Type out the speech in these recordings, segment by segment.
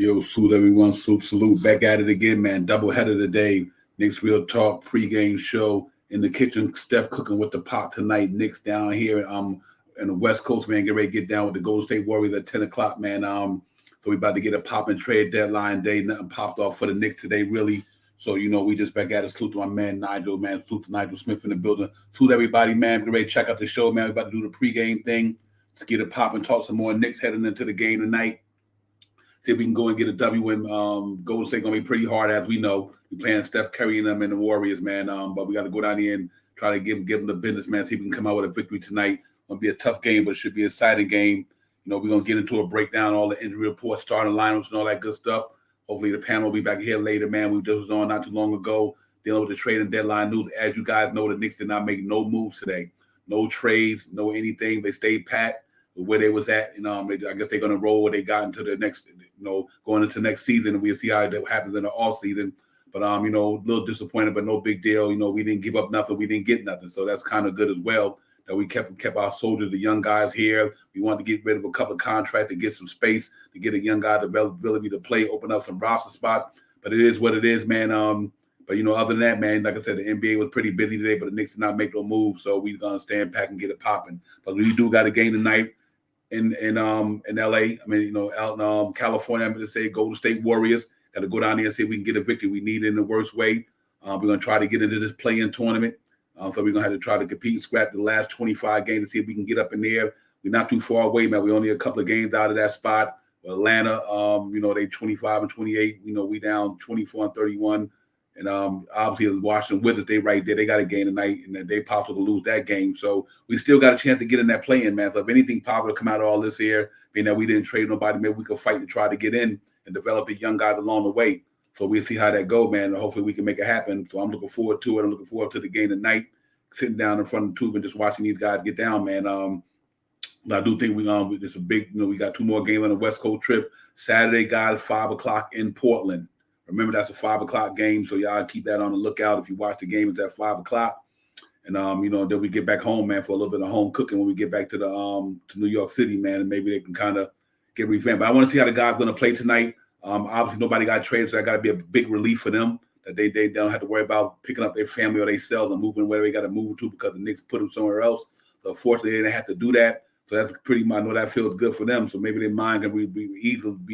Yo, salute everyone. Salute. Back at it again, man. Double header today. Knicks Real Talk pregame show in the kitchen. Steph cooking with the pot tonight. Knicks down here in the West Coast, man. Get ready to get down with the Golden State Warriors at 10 o'clock, man. So we about to get a popping trade deadline day. Nothing popped off for the Knicks today, really. So, we just back at it. Salute to my man, Nigel, man. Salute to Nigel Smith in the building. Salute everybody, man. Get ready to check out the show, man. We about to do the pregame thing. Let's get it popping. Talk some more Knicks heading into the game tonight. See if we can go and get a W and Golden State going to be pretty hard, as we know. We're playing Steph Curry and them and the Warriors, man. But we got to go down here and try to give them the business, man. See if we can come out with a victory tonight. It's going to be a tough game, but it should be an exciting game. We're going to get into a breakdown, all the injury reports, starting lineups and all that good stuff. Hopefully the panel will be back here later, man. We just was on not too long ago dealing with the trade and deadline news. As you guys know, the Knicks did not make no moves today. No trades, no anything. They stayed pat where they was at. I guess they're going to roll where they got into the next, going into next season, and we'll see how that happens in the off season. But, a little disappointed, but no big deal. We didn't give up nothing. We didn't get nothing. So that's kind of good as well, that we kept our soldiers, the young guys here. We wanted to get rid of a couple of contracts to get some space, to get a young guy the ability to play, open up some roster spots. But it is what it is, man. But, other than that, man, like I said, the NBA was pretty busy today, but the Knicks did not make no moves. So we're going to stand back and get it popping. But we do got a game tonight in LA. I mean, out in California, I'm going to say Golden State Warriors. Got to go down there and see if we can get a victory. We need it in the worst way. We're going to try to get into this play-in tournament. So we're going to have to try to compete and scrap the last 25 games to see if we can get up in there. We're not too far away, man. We're only a couple of games out of that spot. Atlanta, they 25 and 28. We down 24-31. And obviously Washington Wizards, they right there. They got a game tonight, and they possibly lose that game. So we still got a chance to get in that play-in, man. So if anything positive come out of all this here, being that we didn't trade nobody, maybe we could fight to try to get in and develop the young guys along the way. So we'll see how that go, man. And hopefully we can make it happen. So I'm looking forward to it. I'm looking forward to the game tonight, sitting down in front of the tube and just watching these guys get down, man. I do think it's a big, we got two more games on the West Coast trip. Saturday, guys, 5 o'clock in Portland. Remember, that's a 5 o'clock game, so y'all keep that on the lookout. If you watch the game, it's at 5 o'clock. And, then we get back home, man, for a little bit of home cooking when we get back to the to New York City, man, and maybe they can kind of get revamped. But I want to see how the guys going to play tonight. Obviously, nobody got traded, so that got to be a big relief for them, that they don't have to worry about picking up their family or themselves and moving where they got to move to because the Knicks put them somewhere else. So, unfortunately, they didn't have to do that. So that's pretty much, I know that feels good for them. So maybe their mind can be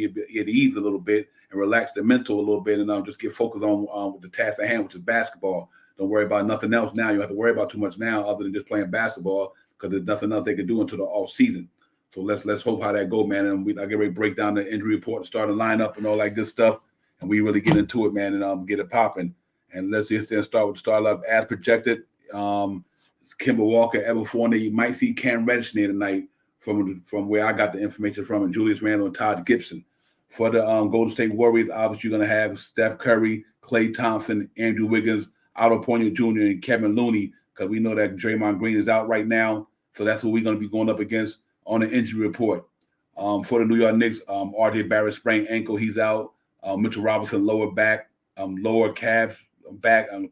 at ease a little bit and relax their mental a little bit and just get focused on with the task at hand, which is basketball. Don't worry about nothing else now. You don't have to worry about too much now other than just playing basketball because there's nothing else they can do until the off season. So let's hope how that goes, man. And I get ready to break down the injury report and start a lineup and all that good stuff. And we really get into it, man, and get it popping. And let's just then start with the startup as projected. Kemba Walker, Evan Fournier. You might see Cam Reddish there tonight from where I got the information from, and Julius Randle and Todd Gibson. For the Golden State Warriors, obviously you're going to have Steph Curry, Klay Thompson, Andrew Wiggins, Otto Porter Jr., and Kevin Looney, because we know that Draymond Green is out right now. So that's what we're going to be going up against on the injury report. For the New York Knicks, R.J. Barrett sprained ankle, he's out. Mitchell Robinson, lower back, lower calf,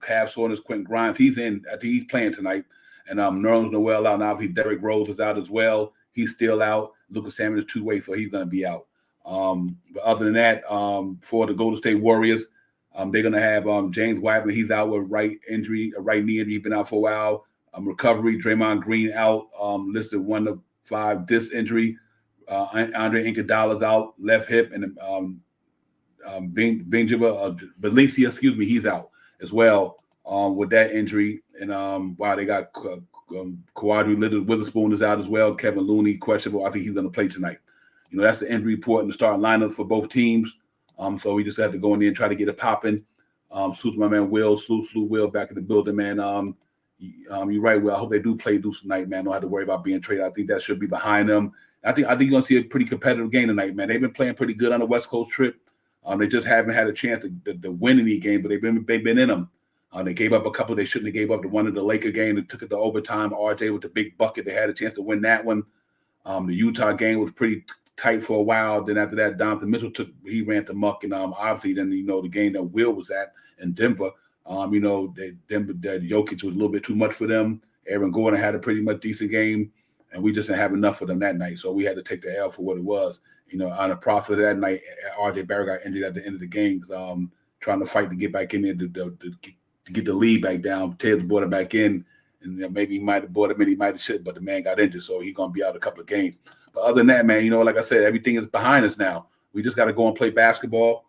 calf soreness. Quentin Grimes, he's in. I think he's playing tonight. And Nerlens Noel out. Now, obviously, Derrick Rose is out as well. He's still out. Lucas Salmon is two-way, so he's going to be out. But other than that, for the Golden State Warriors, they're going to have James Wiseman. He's out with right knee injury. He's been out for a while. Recovery, Draymond Green out, listed 1 to 5 disc injury. Andre Iguodala's out, left hip, and Benjamin Valencia, he's out as well with that injury. And they got Kawhi Witherspoon is out as well. Kevin Looney, questionable. I think he's going to play tonight. That's the injury report and the starting lineup for both teams. So we just had to go in there and try to get it popping. Salute to my man Will, salute Will back in the building, man. You're right, Will. I hope they do play Deuce tonight, man. Don't have to worry about being traded. I think that should be behind them. I think you're gonna see a pretty competitive game tonight, man. They've been playing pretty good on the West Coast trip. They just haven't had a chance to win any game, but they've been in them. They gave up a couple they shouldn't have gave up. The one in the Laker game and took it to overtime. RJ with the big bucket. They had a chance to win that one. The Utah game was pretty tight for a while. Then after that, Donovan Mitchell he ran the muck, and obviously then the game that Will was at in Denver. That Jokic was a little bit too much for them. Aaron Gordon had a pretty much decent game, and we just didn't have enough for them that night. So we had to take the L for what it was. On the process of that night, R.J. Barrett got injured at the end of the game, trying to fight to get back in there to get the lead back down. Ted's brought it back in, and maybe he might have brought him in, he might have shit, but the man got injured, so he's going to be out a couple of games. But other than that, man, like I said, everything is behind us now. We just got to go and play basketball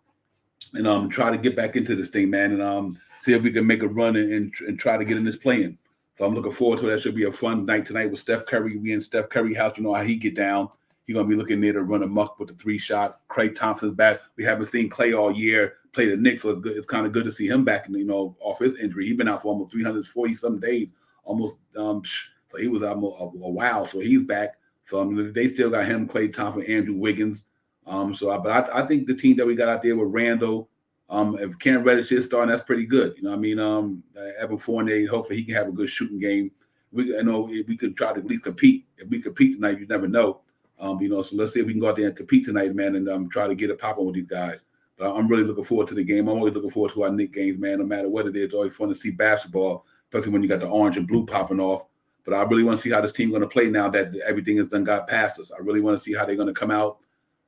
and try to get back into this thing, man, and see if we can make a run and try to get in this play-in. So I'm looking forward to it. That should be a fun night tonight with Steph Curry. We in Steph Curry house. You know how he get down. He's going to be looking there to run amok with the 3-shot. Klay Thompson's back. We haven't seen Klay all year play the Knicks, so it's kind of good to see him back, off his injury. He's been out for almost 340-some days, almost. So he was out a while, so he's back. So they still got him, Klay Thompson, Andrew Wiggins. But I think the team that we got out there with Randall, if Cam Reddish is starting, that's pretty good. Evan Fournier, hopefully he can have a good shooting game. We could try to at least compete. If we compete tonight, you never know. So let's see if we can go out there and compete tonight, man, and try to get it popping with these guys. But I'm really looking forward to the game. I'm always looking forward to our Knicks games, man, no matter what it is. It's always fun to see basketball, especially when you got the orange and blue popping off. But I really want to see how this team going to play now that everything has done got past us. I really want to see how they're going to come out,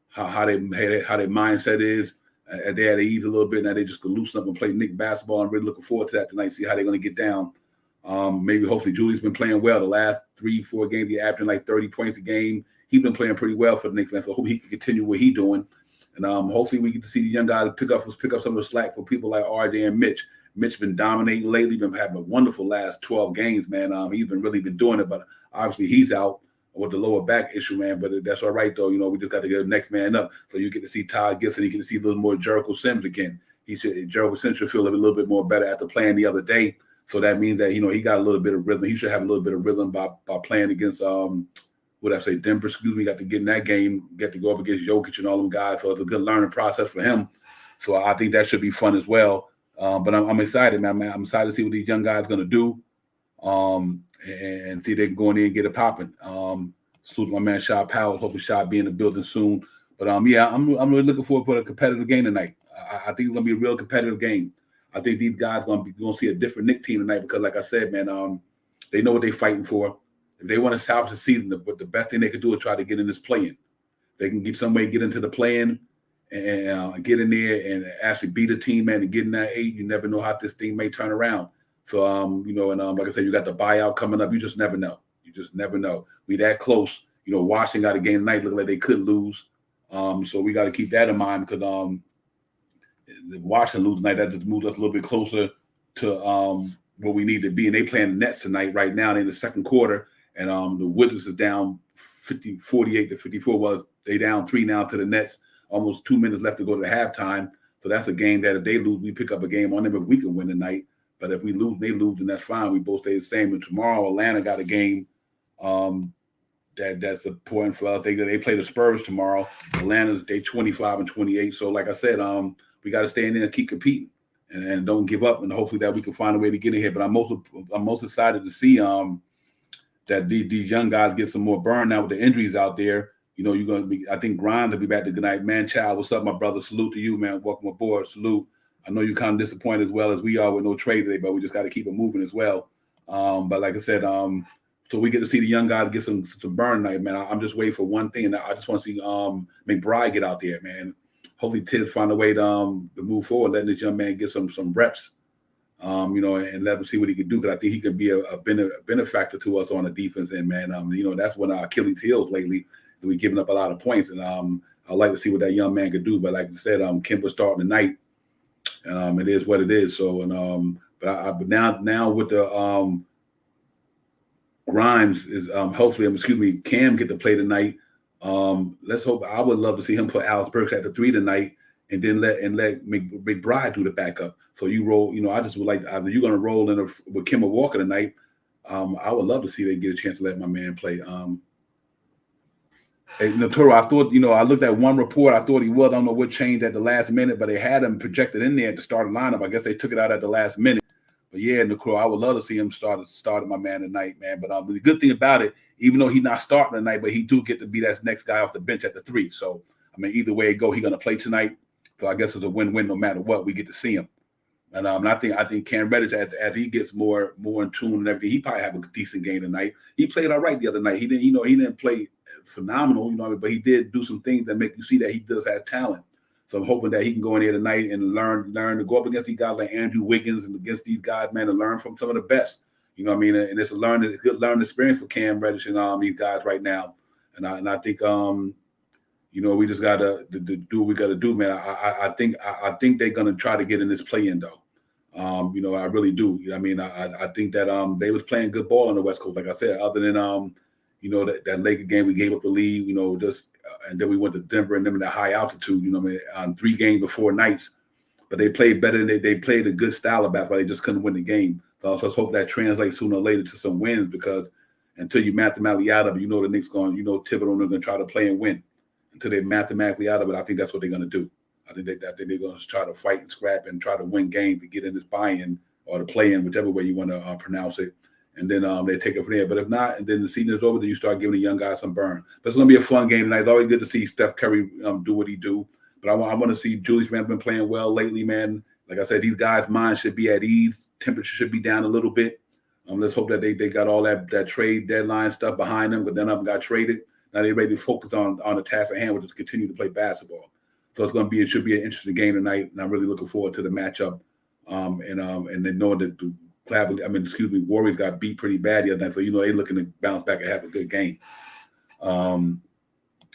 how their mindset is. They had to ease a little bit. Now they just going to loosen up and play Knicks basketball. I'm really looking forward to that tonight, see how they're going to get down. Maybe hopefully Julie's been playing well the last 3-4 games. He's averaging like 30 points a game. He's been playing pretty well for the Knicks, man. So I hope he can continue what he's doing. And hopefully we get to see the young guys pick up some of the slack for people like RJ and Mitch. Mitch been dominating lately, been having a wonderful last 12 games, man. He's been doing it, but obviously he's out with the lower back issue, man. But that's all right, though. We just got to get the next man up. So you get to see Todd Gibson. You get to see a little more Jericho Sims again. Jericho Sims should feel a little bit more better after playing the other day. So that means that, he got a little bit of rhythm. He should have a little bit of rhythm by playing against Denver, got to get in that game, get to go up against Jokic and all them guys. So it's a good learning process for him. So I think that should be fun as well. But I'm excited, man. I'm excited to see what these young guys are going to do and see if they can go in there and get it popping. Salute my man, Shaw Powell. Hoping Shaw be in the building soon. But, I'm really looking forward for a competitive game tonight. I think it's going to be a real competitive game. I think these guys are going to see a different Knicks team tonight because, like I said, man, they know what they're fighting for. If they want to salvage the season, the best thing they could do is try to get in this play-in. They can get some way, get into the play-in and get in there and actually beat a team, man, and get in that 8. You never know how this thing may turn around. So, like I said, you got the buyout coming up. You just never know. We that close. Washington got a game tonight. Look like they could lose. So we got to keep that in mind because if Washington lose tonight, that just moves us a little bit closer to where we need to be. And they playing the Nets tonight right now. They're in the second quarter. And the Wizards is down 48 to 54. Was they down 3 now to the Nets? Almost 2 minutes left to go to halftime. So that's a game that if they lose, we pick up a game on them if we can win tonight. But if we lose, they lose, then that's fine. We both stay the same. And tomorrow, Atlanta got a game that's important for us. They play the Spurs tomorrow. Atlanta's they 25-28. So like I said, we got to stay in there and keep competing and don't give up. And hopefully that we can find a way to get in here. But I'm most excited to see that these young guys get some more burn now with the injuries out there. You're going to be, I think Grimes will be back tonight. Man, Child, what's up, my brother? Salute to you, man. Welcome aboard. Salute. I know you're kind of disappointed as well as we are with no trade today, but we just got to keep it moving as well. But like I said, so we get to see the young guys get some burn tonight, man. I'm just waiting for one thing, and I just want to see McBride get out there, man. Hopefully Tibbs find a way to move forward, letting this young man get some reps. And let him see what he can do because I think he can be a benefactor to us on the defense end, man. That's one of our Achilles' heels lately. We're giving up a lot of points, and I'd like to see what that young man could do. But like I said, Kemba's starting tonight. It is what it is. So, but now with the Grimes is hopefully, Cam get to play tonight. Let's hope. I would love to see him put Alex Burks at the 3 tonight. And then let McBride do the backup. So you roll, I just would like either you're going to roll in with Kemba Walker tonight. I would love to see they get a chance to let my man play. Naturo, I thought, I looked at one report. I thought he was. I don't know what changed at the last minute, but they had him projected in there at the starting lineup. I guess they took it out at the last minute. But yeah, Naturo, I would love to see him start my man tonight, man. But the good thing about it, even though he's not starting tonight, but he do get to be that next guy off the bench at the 3. So either way it go, he's going to play tonight. So I guess it's a win-win no matter what. We get to see him. And I think Cam Reddish, as he gets more in tune and everything, he probably have a decent game tonight. He played all right the other night. He didn't play phenomenal, you know what I mean? But he did do some things that make you see that he does have talent. So I'm hoping that he can go in here tonight and learn to go up against these guys like Andrew Wiggins and against these guys, man, and learn from some of the best. You know what I mean? And it's a good learning experience for Cam Reddish and these guys right now. And I think we just gotta do what we gotta do, man. I think they're gonna try to get in this play in though. I really do. You know what I mean? I think that they was playing good ball on the West Coast, like I said, other than that Laker game we gave up the lead, and then we went to Denver and them in that high altitude, you know what I mean, on 3 games before nights. But they played better than they played a good style of basketball. They just couldn't win the game. So let's hope that translates sooner or later to some wins, because until you mathematically out of it, the Knicks going, Thibodeau are going to try to play and win. Until they're mathematically out of it, I think that's what they're going to do. I think they're going to try to fight and scrap and try to win games to get in this buy-in or the play-in, whichever way you want to pronounce it. And then they take it from there. But if not, and then the season is over, then you start giving the young guys some burn. But it's going to be a fun game tonight. It's always good to see Steph Curry do what he do. But I want to see Julius Randle been playing well lately, man. Like I said, these guys' minds should be at ease. Temperature should be down a little bit. Let's hope that they got all that trade deadline stuff behind them, but none of them got traded. Now they're ready to focus on the task at hand, which is continue to play basketball. So it should be an interesting game tonight, and I'm really looking forward to the matchup. And then knowing that Warriors got beat pretty bad the other night, so they're looking to bounce back and have a good game.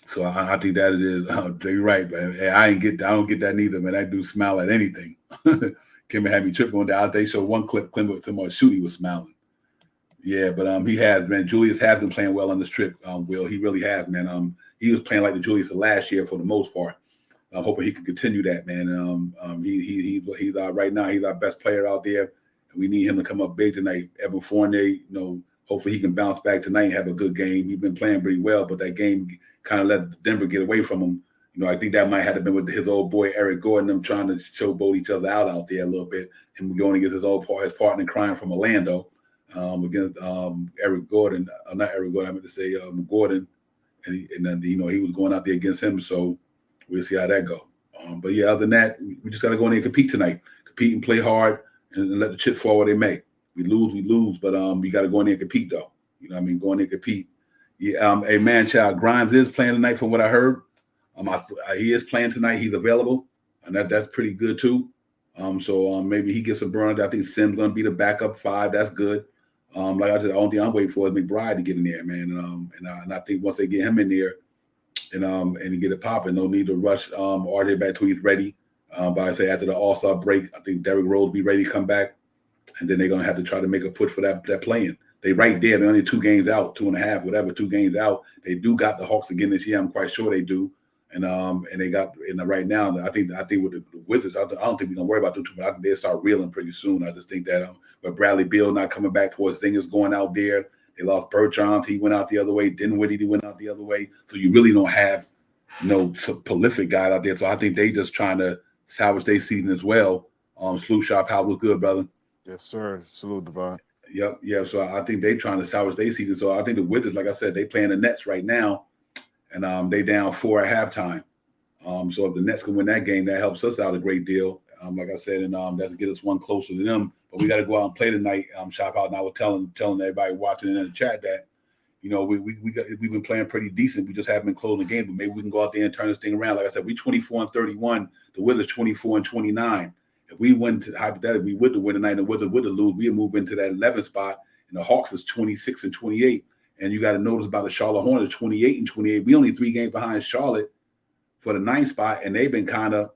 So I think that it is. You're right, man. I don't get that neither, man. That dude smile at anything. Kim had me tripping on that. They showed one clip, Kim with him on shoot, he was smiling. Yeah, but he has, man. Julius has been playing well on this trip. Will, he really has, man. He was playing like the Julius of last year for the most part. I'm hoping he can continue that, man. He's right now. He's our best player out there, and we need him to come up big tonight. Evan Fournier, hopefully he can bounce back tonight and have a good game. He's been playing pretty well, but that game kind of let Denver get away from him. I think that might have been with his old boy Eric Gordon, them trying to showboat each other out there a little bit. Him going against his partner crying from Orlando against Eric Gordon. Not Eric Gordon, I meant to say Gordon. And then, he was going out there against him. So we'll see how that go. But, yeah, other than that, we just got to go in there and compete tonight. Compete and play hard and let the chips fall where they may. We lose. But we got to go in there and compete, though. You know what I mean? Go in there and compete. Yeah, hey, man, child, Grimes is playing tonight from what I heard. He is playing tonight. He's available, and that's pretty good too. So maybe he gets a burn. I think Sim's going to be the backup 5. That's good. Like I said, the only thing I'm waiting for is McBride to get in there, man. And I think once they get him in there, and he get it popping, no need to rush RJ back till he's ready. But I say after the All-Star break, I think Derrick Rose will be ready to come back, and then they're going to have to try to make a push for that play-in. They right there. They're only 2 games out, 2.5, whatever. 2 games out. They do got the Hawks again this year. I'm quite sure they do. And they got right now. I think with the Wizards, I don't think we're gonna worry about them too much. I think they'll start reeling pretty soon. I just think that but Bradley Beal not coming back, Porzingis going out there. They lost Bertrand. He went out the other way. Dinwiddie went out the other way. So you really don't have prolific guys out there. So I think they just trying to salvage their season as well. Salute Sharp, how was good, brother? Yes, sir. Salute, Devon. Yep. Yeah. So I think they trying to salvage their season. So I think the Wizards, like I said, they playing the Nets right now. And they down 4 at halftime. So if the Nets can win that game, that helps us out a great deal. Like I said, and that's to get us one closer to them. But we got to go out and play tonight. Shop out. And I was telling everybody watching in the chat that, we've been playing pretty decent. We just haven't been closing the game. But maybe we can go out there and turn this thing around. Like I said, we 24-31. The Wizards 24-29. If we win, hypothetically, we would win tonight, and the Wizards would lose, we would move into that 11th spot. And the Hawks is 26-28. And you got to notice about the Charlotte Hornets, 28-28. We only 3 games behind Charlotte for the 9th spot, and they've been kind of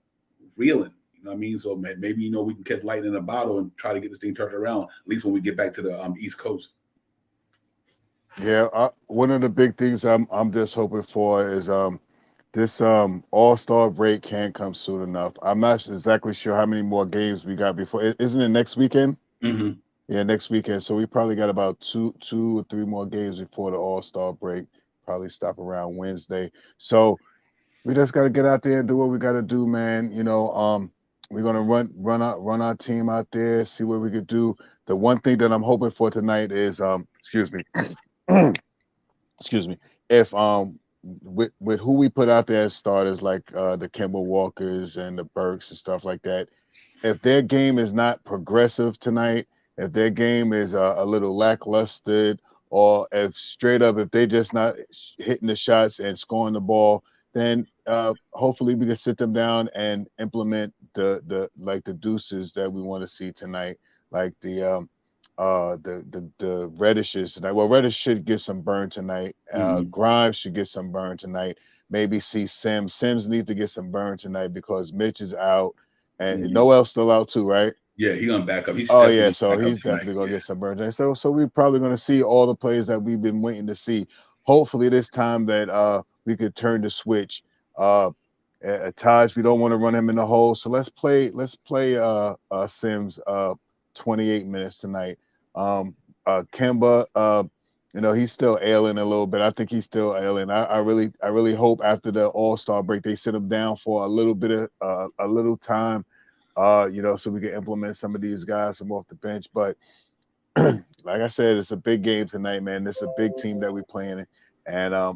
reeling. You know what I mean? So maybe, we can catch lightning in a bottle and try to get this thing turned around, at least when we get back to the East Coast. Yeah, one of the big things I'm just hoping for is this All-Star break can't come soon enough. I'm not exactly sure how many more games we got before. Isn't it next weekend? Mm-hmm. Yeah, next weekend. So we probably got about two or 3 more games before the All-Star break. Probably stop around Wednesday. So we just got to get out there and do what we got to do, man. We're gonna run our team out there, see what we could do. The one thing that I'm hoping for tonight is excuse me, excuse me. If with who we put out there as starters, like the Kemba Walkers and the Burks and stuff like that, if their game is not progressive tonight, if their game is a little lackluster, or if straight up if they just not hitting the shots and scoring the ball, then hopefully we can sit them down and implement the like the deuces that we want to see tonight, like the Reddishes tonight. Well, Reddish should get some burn tonight. Hmm. Grimes should get some burn tonight. Maybe see Sims. Sims needs to get some burn tonight because Mitch is out and Hmm. Noel's still out too, right? Yeah, he gonna back up. He's Oh definitely yeah, gonna so back up he's tonight. definitely gonna Yeah. get some burn tonight. So we're probably gonna see all the players that we've been waiting to see. Hopefully this time that we could turn the switch. At times we don't want to run him in the hole, so let's play Sims 28 minutes tonight. Kemba, he's still ailing a little bit. I think he's still ailing. I really hope after the All-Star break they sit him down for a little bit of a little time, so we can implement some of these guys from off the bench. But like I said, it's a big game tonight, man. It's a big team that we're playing, and I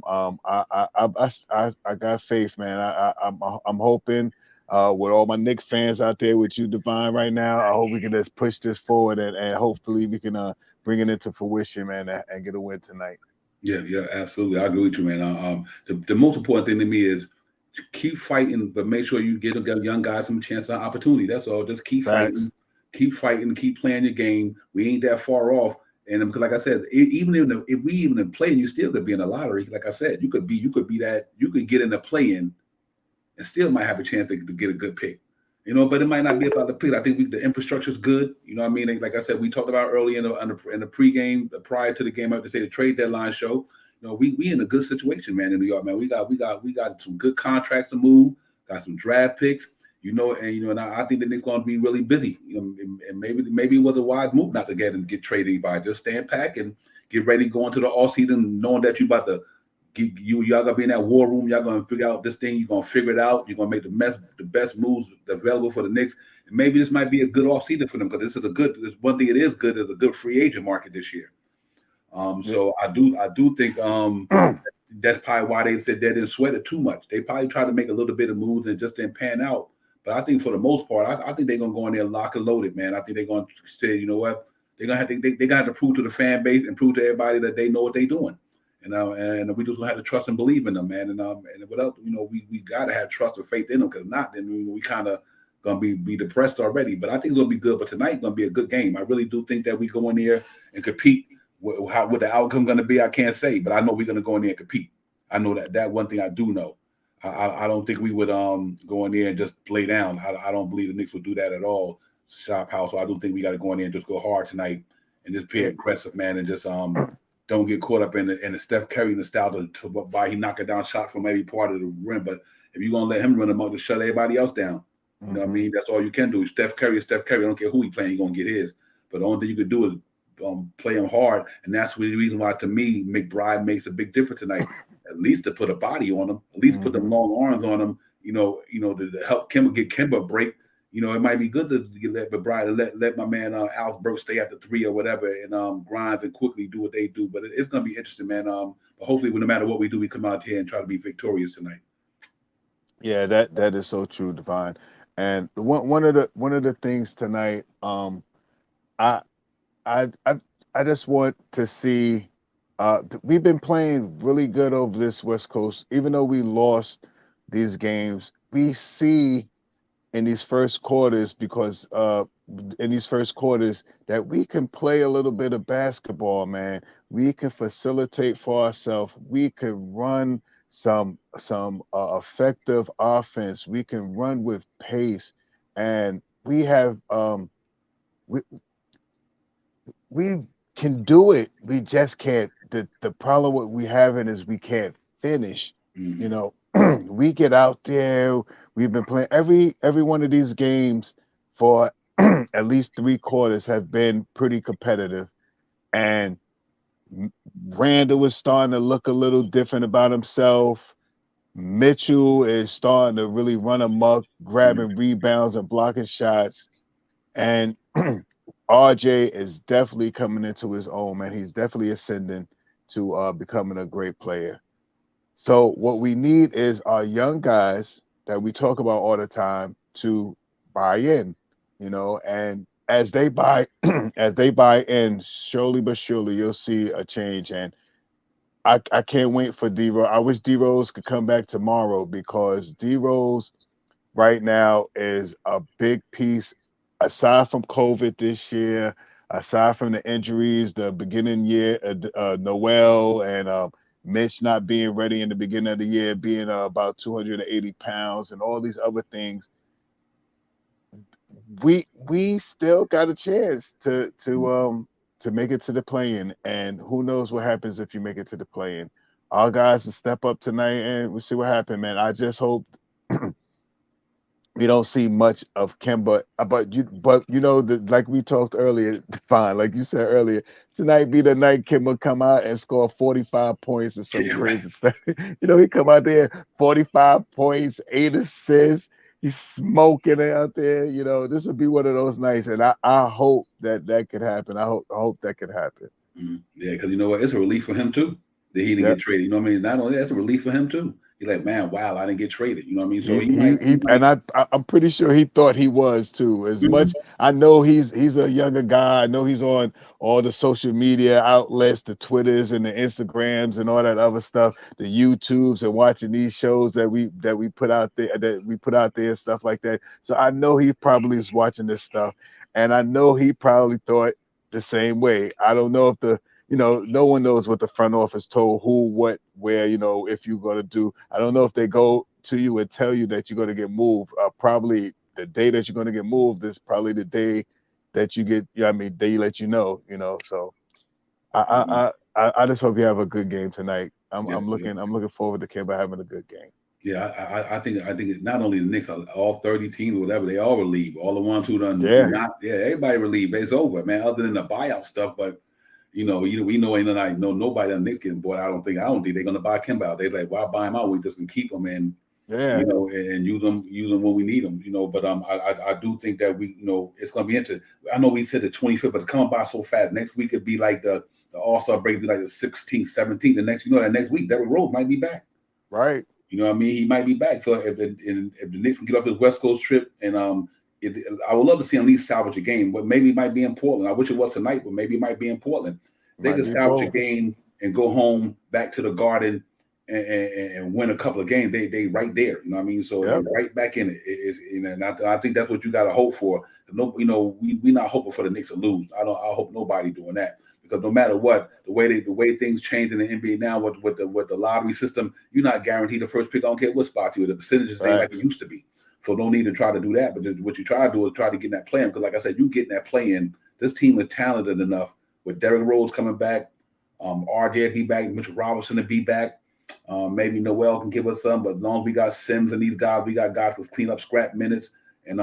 got faith, man. I'm hoping with all my Knicks fans out there, with you, Divine, right now. I hope we can just push this forward and hopefully we can bring it into fruition, man, and get a win tonight. Yeah, yeah, absolutely. I agree with you, man. The most important thing to me is keep fighting, but make sure you get young guys some chance and opportunity. That's all. Just Facts. keep fighting, keep playing your game. We ain't that far off. And because, like I said, even if we even in playing, you still could be in the lottery. Like I said, you could be that you could get in the play-in and still might have a chance to get a good pick. But it might not be about the pick. I think the infrastructure is good. You know what I mean? Like I said, we talked about early in the pregame, prior to the game, I have to say the trade deadline show. We in a good situation, man, in New York, man. We got some good contracts to move, got some draft picks, and I think the Knicks going to be really busy. And maybe it was a wise move not to get traded anybody. Just stand back and get ready going to the all season, knowing that you about to y'all gonna be in that war room. Y'all gonna figure out this thing. You're gonna figure it out. You're gonna make the best moves available for the Knicks. And maybe this might be a good off season for them because this one thing it is good is a good free agent market this year. Yeah. So I do think that's probably why they said they didn't sweat it too much. They probably tried to make a little bit of moves and just didn't pan out. But I think for the most part, I think they're gonna go in there lock and loaded, man. I think they're gonna say, you know what, they're gonna have to prove to the fan base and prove to everybody that they know what they're doing. And we just gonna have to trust and believe in them, man. And without, we gotta have trust or faith in them, because not, then we kind of gonna be depressed already. But I think it's gonna be good. But tonight's gonna be a good game. I really do think that we go in there and compete. What the outcome gonna be, I can't say, but I know we're gonna go in there and compete. I know that one thing I do know. I don't think we would go in there and just play down. I don't believe the Knicks would do that at all. Shop house. So I do think we got to go in there and just go hard tonight and just be Yeah. aggressive, man, and just don't get caught up in the Steph Curry nostalgia to why he knocking down shots from every part of the rim. But if you're gonna let him run them up, to shut everybody else down. You know what I Hmm. mean? That's all you can do. Steph Curry is Steph Curry. I don't care who he playing, he's gonna get his. But the only thing you could do is play him hard, and that's the reason why, to me, McBride makes a big difference tonight. At least to put a body on him, at least put them Hmm. long arms on him. To help Kimba a break. It might be good to let McBride, let my man Alex Burks stay at the three or whatever, and grind and quickly do what they do. But it's gonna be interesting, man. But hopefully, no matter what we do, we come out here and try to be victorious tonight. Yeah, that is so true, Divine. And one of the things tonight, I I I I just want to see. We've been playing really good over this West Coast, even though we lost these games. We see in these first quarters, because in these first quarters, that we can play a little bit of basketball, man. We can facilitate for ourselves. We can run some effective offense. We can run with pace, and we we can do it. We just can't. The problem what we having is we can't finish. You Mm-hmm. know, we get out there. We've been playing every one of these games for at least three quarters have been pretty competitive, and Randall was starting to look a little different about himself. Mitchell is starting to really run amok, grabbing rebounds and blocking shots. And RJ is definitely coming into his own, man. He's definitely ascending to becoming a great player. So what we need is our young guys that we talk about all the time to buy in, and as they buy as they buy in, slowly but surely you'll see a change. And I can't wait for D Rose. I wish D Rose could come back tomorrow because D Rose right now is a big piece. Aside from COVID this year, aside from the injuries, the beginning year, Noel and Mitch not being ready in the beginning of the year, being about 280 pounds, and all these other things, we still got a chance to make it to the play-in. And who knows what happens if you make it to the play-in. Our guys will step up tonight and we'll see what happens, man. I just hope we don't see much of Kemba, but you know, like we talked earlier, fine, like you said earlier, tonight be the night Kemba come out and score 45 points or some Yeah, right. crazy stuff. You know, he come out there 45 points, 8 assists, he's smoking it out there. You know, this would be one of those nights, and I hope that that could happen. I hope that could happen. Yeah, because you know what? It's a relief for him too that he didn't Yep. get traded. You know what I mean? Not only that's a relief for him too. He's like, man, wow, I didn't get traded. You know what I mean? So he might. And I'm pretty sure he thought he was too. As much Mhm. I know he's a younger guy. I know he's on all the social media outlets, the Twitters and the Instagrams and all that other stuff, the YouTubes, and watching these shows that we put out there and stuff like that. So I know he probably is watching this stuff, and I know he probably thought the same way. I don't know if the no one knows what the front office told who, what, where, if you're going to do. I don't know if they go to you and tell you that you're going to get moved. Probably the day that you're going to get moved is probably the day that you get, I mean, they let So Mhm. I just hope you have a good game tonight. I'm, Yep, I'm yep. looking, I'm looking forward to Kemba having a good game. Yeah, I think it's not only the Knicks, all 30 teams, whatever, they all relieve. All the ones who Yeah, not, yeah, everybody relieve. It's over, man. Other than the buyout stuff, but we know ain't nobody on the Knicks getting bought. I don't think they're gonna buy Kemba out. They're like, why buy him out? We just can keep him and yeah, and use them when we need them. But I do think that it's gonna be interesting. I know we said the 25th, but it's coming by so fast. Next week could be like the All Star break, be like the 16th, 17th. The next, that next week, Derrick Rose might be back. right, You know what I mean? He might be back. So if the Knicks can get off this West Coast trip, and I would love to see him at least salvage a game, but maybe it might be in Portland. I wish it was tonight, but maybe it might be in Portland. They might could be salvage a both. game and go home back to the Garden and win a couple of games. They right there. You know what I mean? So Yep, and right back in it. And I think that's what you got to hope for. No, we not hoping for the Knicks to lose. I hope nobody doing that. Because no matter what, the way things change in the NBA now with the lottery system, you're not guaranteed the first pick. I don't care what spot you're. The percentages ain't like it facts, used to be. So no need to try to do that. But what you try to do is try to get in that play in. Because like I said, you get in that play in. This team is talented enough with Derrick Rose coming back, RJ be back, Mitchell Robinson to be back. Maybe Noel can give us some, but as long as we got Sims and these guys, we got guys to clean up scrap minutes, and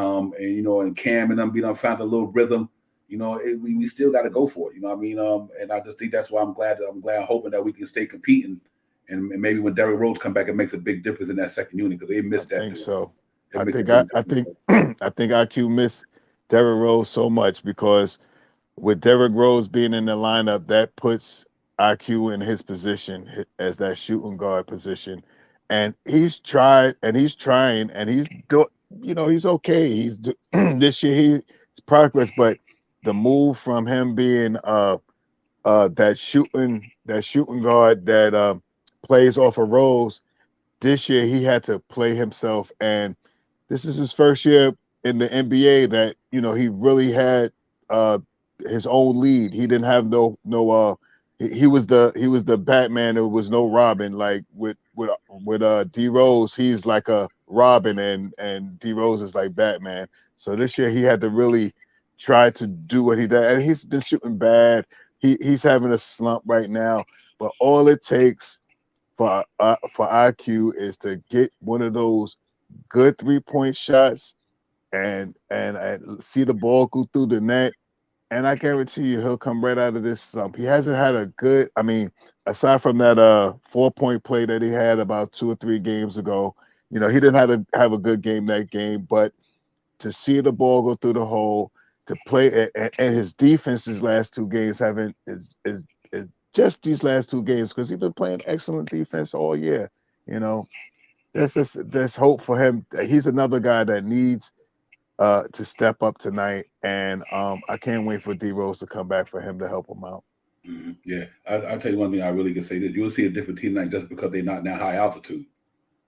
Cam and them be done found a little rhythm. We still got to go for it. You know what I mean? And I just think that's why I'm hoping that we can stay competing, and maybe when Derrick Rose come back, it makes a big difference in that second unit because they I missed that think dude. so. It makes a I big I difference. think I think IQ missed Derrick Rose so much because with Derrick Rose being in the lineup, that puts IQ in his position as that shooting guard position, and he's tried and he's trying and he's do he's okay. This year he's progress, but the move from him being that shooting guard that plays off of Rose this year he had to play himself, and this is his first year in the NBA that he really had uh, his own lead. He didn't have no. He was the Batman. There was no Robin. Like with D Rose, he's like a Robin, and D Rose is like Batman. So this year he had to really try to do what he did, and he's been shooting bad. He's having a slump right now, but all it takes for IQ is to get one of those good 3-point shots and see the ball go through the net. And I guarantee you he'll come right out of this slump. He hasn't had a good, I mean, aside from that 4-point play that he had about 2 or 3 games ago, he didn't have a good game that game, but to see the ball go through the hole, to play and his defense his last 2 games haven't is just these last 2 games because he's been playing excellent defense all year. You know, there's hope for him. He's another guy that needs to step up tonight, and I can't wait for D Rose to come back for him to help him out. Yeah, I'll tell you one thing I really can say that you'll see a different team tonight just because they're not in that high altitude.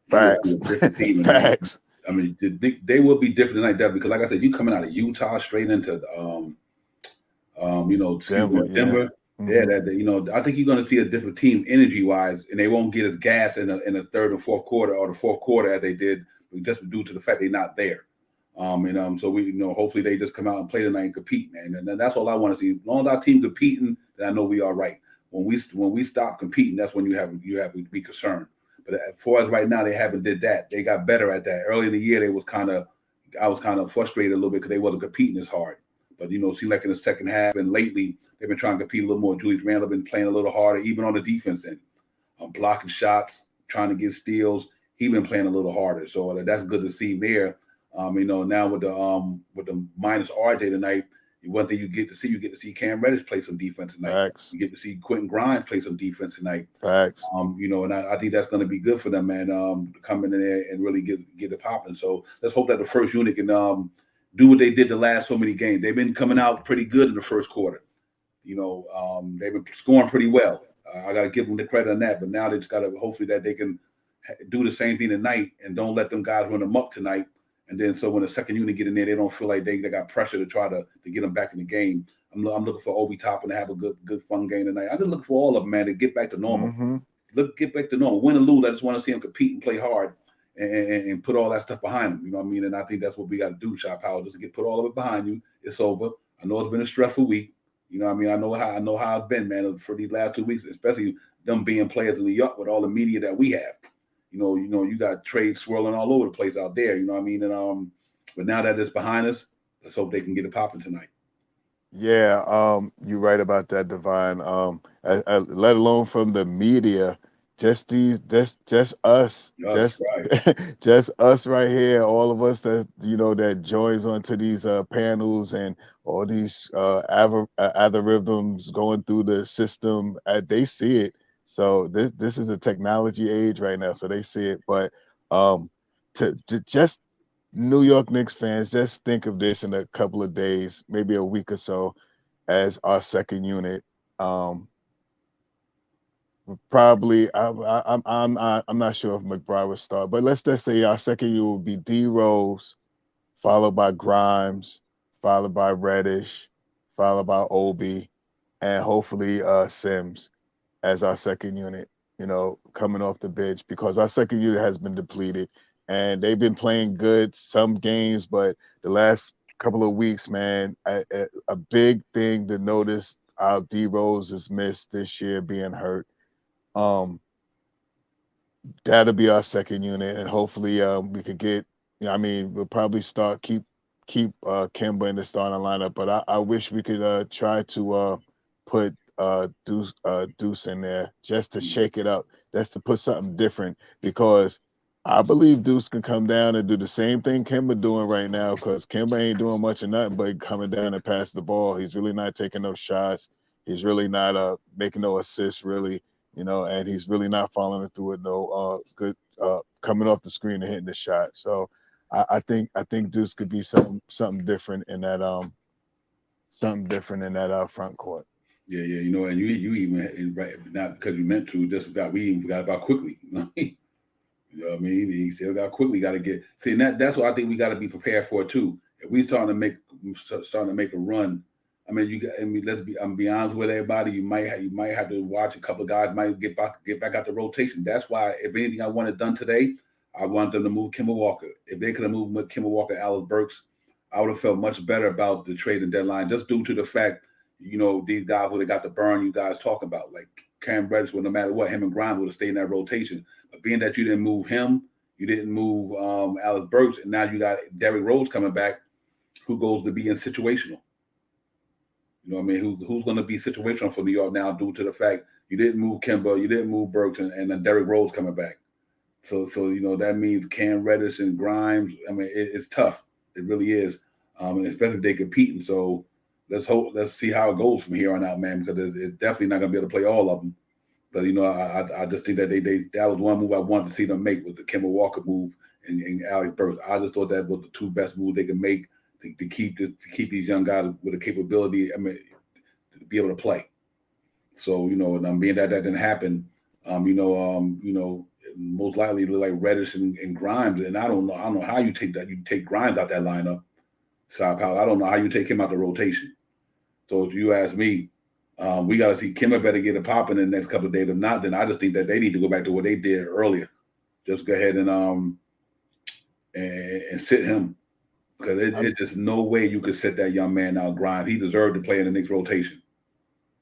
You will see Facts, a different team tonight. facts. I mean, they will be different tonight, that because, like I said, you coming out of Utah straight into Denver, yeah. Denver. Yeah, Hmm. I think you're going to see a different team energy wise, and they won't get as gas in the third and fourth quarter or the fourth quarter as they did, just due to the fact they're not there. So we, hopefully they just come out and play tonight and compete, man. And that's all I want to see. As long as our team competing, then I know we are right. When we stop competing, that's when you have to be concerned. But as far as right now, they haven't did that. They got better at that. Early in the year, I was kind of frustrated a little bit because they wasn't competing as hard. But seemed like in the second half and lately they've been trying to compete a little more. Julius Randle been playing a little harder, even on the defense end, blocking shots, trying to get steals. He been playing a little harder, so that's good to see there. Now with the minus RJ tonight, one thing you get to see Cam Reddish play some defense tonight. Facts, You get to see Quentin Grimes play some defense tonight. facts. And I think that's going to be good for them, man. Coming in there and really get it popping. So let's hope that the first unit can do what they did the last so many games. They've been coming out pretty good in the first quarter. They've been scoring pretty well. I got to give them the credit on that. But now they just got to hopefully that they can do the same thing tonight and don't let them guys run them up tonight. And then so when the second unit get in there, they don't feel like they got pressure to try to get them back in the game. I'm looking for Obi Toppin to have a good fun game tonight. I'm just looking for all of them, man, to get back to normal. Hmm. Get back to normal. Win or lose, I just want to see them compete and play hard and put all that stuff behind them. You know what I mean? And I think that's what we got to do, Shop Howard, just to put all of it behind you. It's over. I know it's been a stressful week. You know what I mean? I know how it's been, man, for these last 2 weeks, especially them being players in New York with all the media that we have. You got trades swirling all over the place out there. You know what I mean? And but now that it's behind us, let's hope they can get it popping tonight. Yeah, you're right about that, Divine. Let alone from the media, just us, That's right. just us right here, all of us that joins onto these panels and all these algorithms going through the system. They see it. So this is a technology age right now, so they see it. But to just New York Knicks fans, just think of this in a couple of days, maybe a week or so, as our second unit. Probably, I'm not sure if McBride would start, but let's just say our second unit would be D Rose, followed by Grimes, followed by Reddish, followed by Obi, and hopefully Sims as our second unit, coming off the bench because our second unit has been depleted and they've been playing good some games, but the last couple of weeks, man, a big thing to notice, our D Rose is missed this year being hurt. Um, that'll be our second unit, and hopefully we could get. We'll probably keep Kemba in the starting lineup, but I wish we could try to put Deuce in there just to shake it up, just to put something different because I believe Deuce can come down and do the same thing Kemba doing right now because Kemba ain't doing much of nothing but coming down and pass the ball. He's really not taking no shots. He's really not making no assists really, and he's really not following through with no good coming off the screen and hitting the shot. So I think Deuce could be something different in that front court. Yeah, and you even right not because you meant to, just we even forgot about quickly. You know what I mean? He still got quickly got to get see, and that's what I think we got to be prepared for too. If we starting to make a run, I'm be honest with everybody. You might have to watch a couple of guys might get back out the rotation. That's why if anything I wanted done today, I want them to move Kemba Walker. If they could have moved Kemba Walker, Alex Burks, I would have felt much better about the trading deadline just due to the fact, these guys would have got the burn you guys talking about. Like Cam Reddish, no matter what, him and Grimes would have stayed in that rotation. But being that you didn't move him, you didn't move Alex Burks, and now you got Derrick Rose coming back, who goes to be in situational. You know what I mean? Who's going to be situational for New York now due to the fact you didn't move Kemba, you didn't move Burks, and then Derrick Rose coming back. So that means Cam Reddish and Grimes. It's tough. It really is, especially if they competing. So let's see how it goes from here on out, man. Because it's definitely not going to be able to play all of them. But I just think that that was one move I wanted to see them make was the Kemba Walker move and Alex Burks. I just thought that was the two best moves they could make to keep these young guys with the capability. I mean, to be able to play. So and being that didn't happen, most likely look like Reddish and Grimes, and I don't know how you take that. You take Grimes out that lineup, Shy Powell. I don't know how you take him out the rotation. So if you ask me, we got to see Kimmer better get it popping in the next couple of days. If not, then I just think that they need to go back to what they did earlier. Just go ahead and sit him, because it's just no way you could sit that young man out. Grimes, he deserved to play in the next rotation.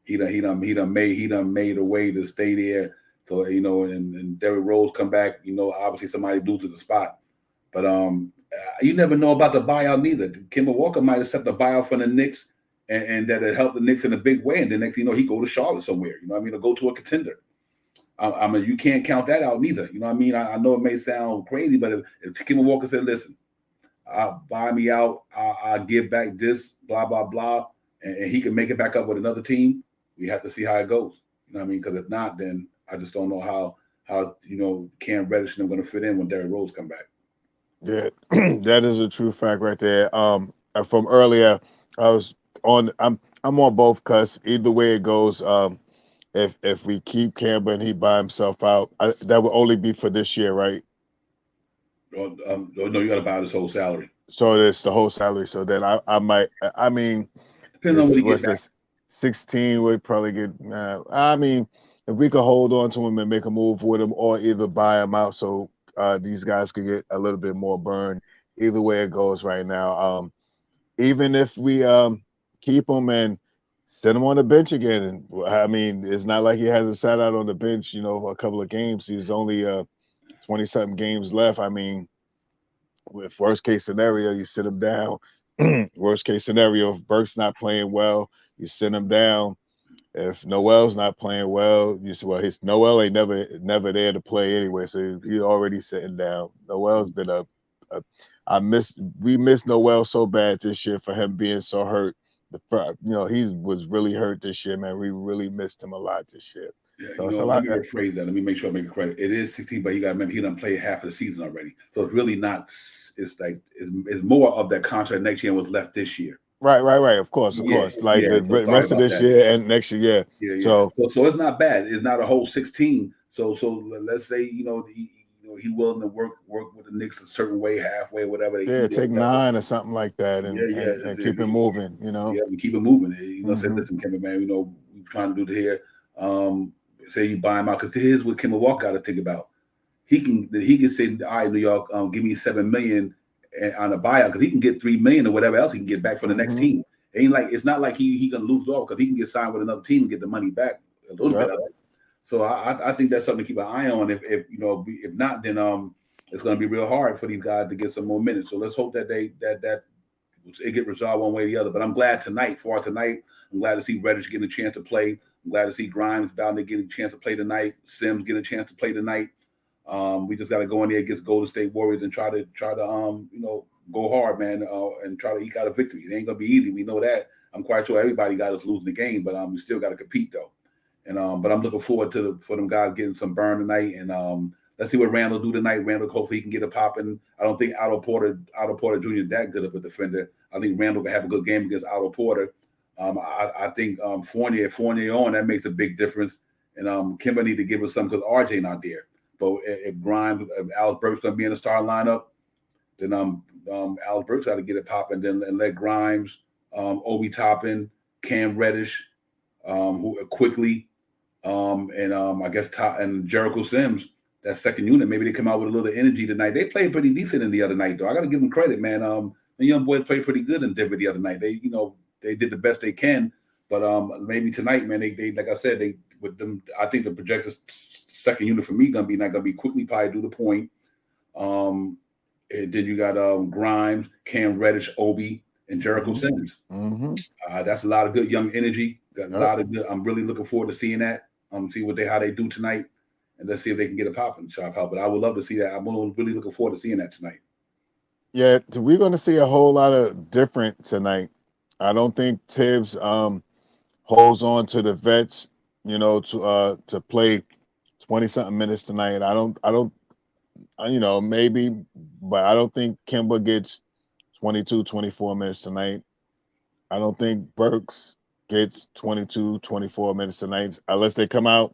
He done made a way to stay there. So and Derrick Rose come back. Obviously somebody loses the spot, but you never know about the buyout neither. Kemba Walker might accept the buyout from the Knicks, and that it helped the Knicks in a big way. And the next, he go to Charlotte somewhere. Or go to a contender. I mean, you can't count that out neither. I know it may sound crazy, but if Kemba Walker said, "Listen, buy me out, I'll give back this, blah blah blah," and he can make it back up with another team, we have to see how it goes. Because if not, then I just don't know how Cam Reddish and them going to fit in when Derrick Rose come back. Yeah, that is a true fact right there. From earlier, I'm on both cuts. Either way it goes, if we keep Campbell and he buy himself out, that will only be for this year, right? No, you got to buy his whole salary. So it's the whole salary. So then I might. I mean, depends on what he gets back. 16 would probably get. I mean, if we could hold on to him and make a move with him, or either buy him out, so these guys could get a little bit more burn. Either way it goes right now. Even if we keep him and sit him on the bench again, and I mean, it's not like he hasn't sat out on the bench, a couple of games. He's only 20-something games left. I mean, with worst case scenario, you sit him down. Worst case scenario, if Burke's not playing well, you sit him down. If Noel's not playing well, you say, well, his Noel ain't never there to play anyway, so he already sitting down. Noel's been we missed Noel so bad this year for him being so hurt. He was really hurt this year, man. We really missed him a lot this year. Yeah, so let me rephrase that. Let me make sure I make it correct. It is 16, but you got to remember he done played half of the season already. So it's really not. It's like it's more of that contract next year was left this year. Right. Of course. Like the rest of this year and next year. Yeah. So it's not bad. It's not a whole 16. So let's say he willing to work with the Knicks a certain way, halfway, whatever. Take 9 or something like that, and keep it moving. Yeah, we keep it moving. Say, listen, Kemba, man, we're trying to do here. Say you buy him out, because here's what Kemba Walker got to think about. He can say, all right, New York, give me $7 million on a buyout, because he can get $3 million or whatever else he can get back from the next team. It's not like he gonna lose it all, because he can get signed with another team and get the money back a little bit of it. So I think that's something to keep an eye on. If not, then it's gonna be real hard for these guys to get some more minutes. So let's hope that it get resolved one way or the other. But I'm glad tonight, I'm glad to see Reddish getting a chance to play. I'm glad to see Grimes bound to get a chance to play tonight. Sims get a chance to play tonight. We just got to go in there against Golden State Warriors and try to go hard, man, and try to eke out a victory. It ain't gonna be easy. We know that. I'm quite sure everybody got us losing the game, but we still got to compete though. And but I'm looking forward for them guys getting some burn tonight. And let's see what Randall do tonight. Randall, hopefully he can get it popping. I don't think Otto Porter Jr. is that good of a defender. I think Randall can have a good game against Otto Porter. I think Fournier on, that makes a big difference. And Kemba need to give us some, because RJ not there. But if Alex Burks going to be in the starting lineup, then Alex Burks got to get it popping. And let Grimes, Obi Toppin, Cam Reddish, who quickly, and I guess and Jericho Sims, that second unit, maybe they come out with a little energy tonight. They played pretty decent in the other night, though. I got to give them credit, man. The young boys played pretty good in Denver the other night. They did the best they can, but maybe tonight, man, they like I said, with them, I think the projected second unit for me not gonna be quickly probably do the point. And then you got Grimes, Cam Reddish, Obi, and Jericho Sims. That's a lot of good young energy. Got a lot of good. I'm really looking forward to seeing that. See how they do tonight, and let's see if they can get it popping, Sharp But I would love to see that. I'm really looking forward to seeing that tonight. Yeah, we're going to see a whole lot of different tonight. I don't think Tibbs holds on to the vets, to play 20-something minutes tonight. I don't, maybe, but I don't think Kemba gets 22, 24 minutes tonight. I don't think Burks gets 22, 24 minutes tonight unless they come out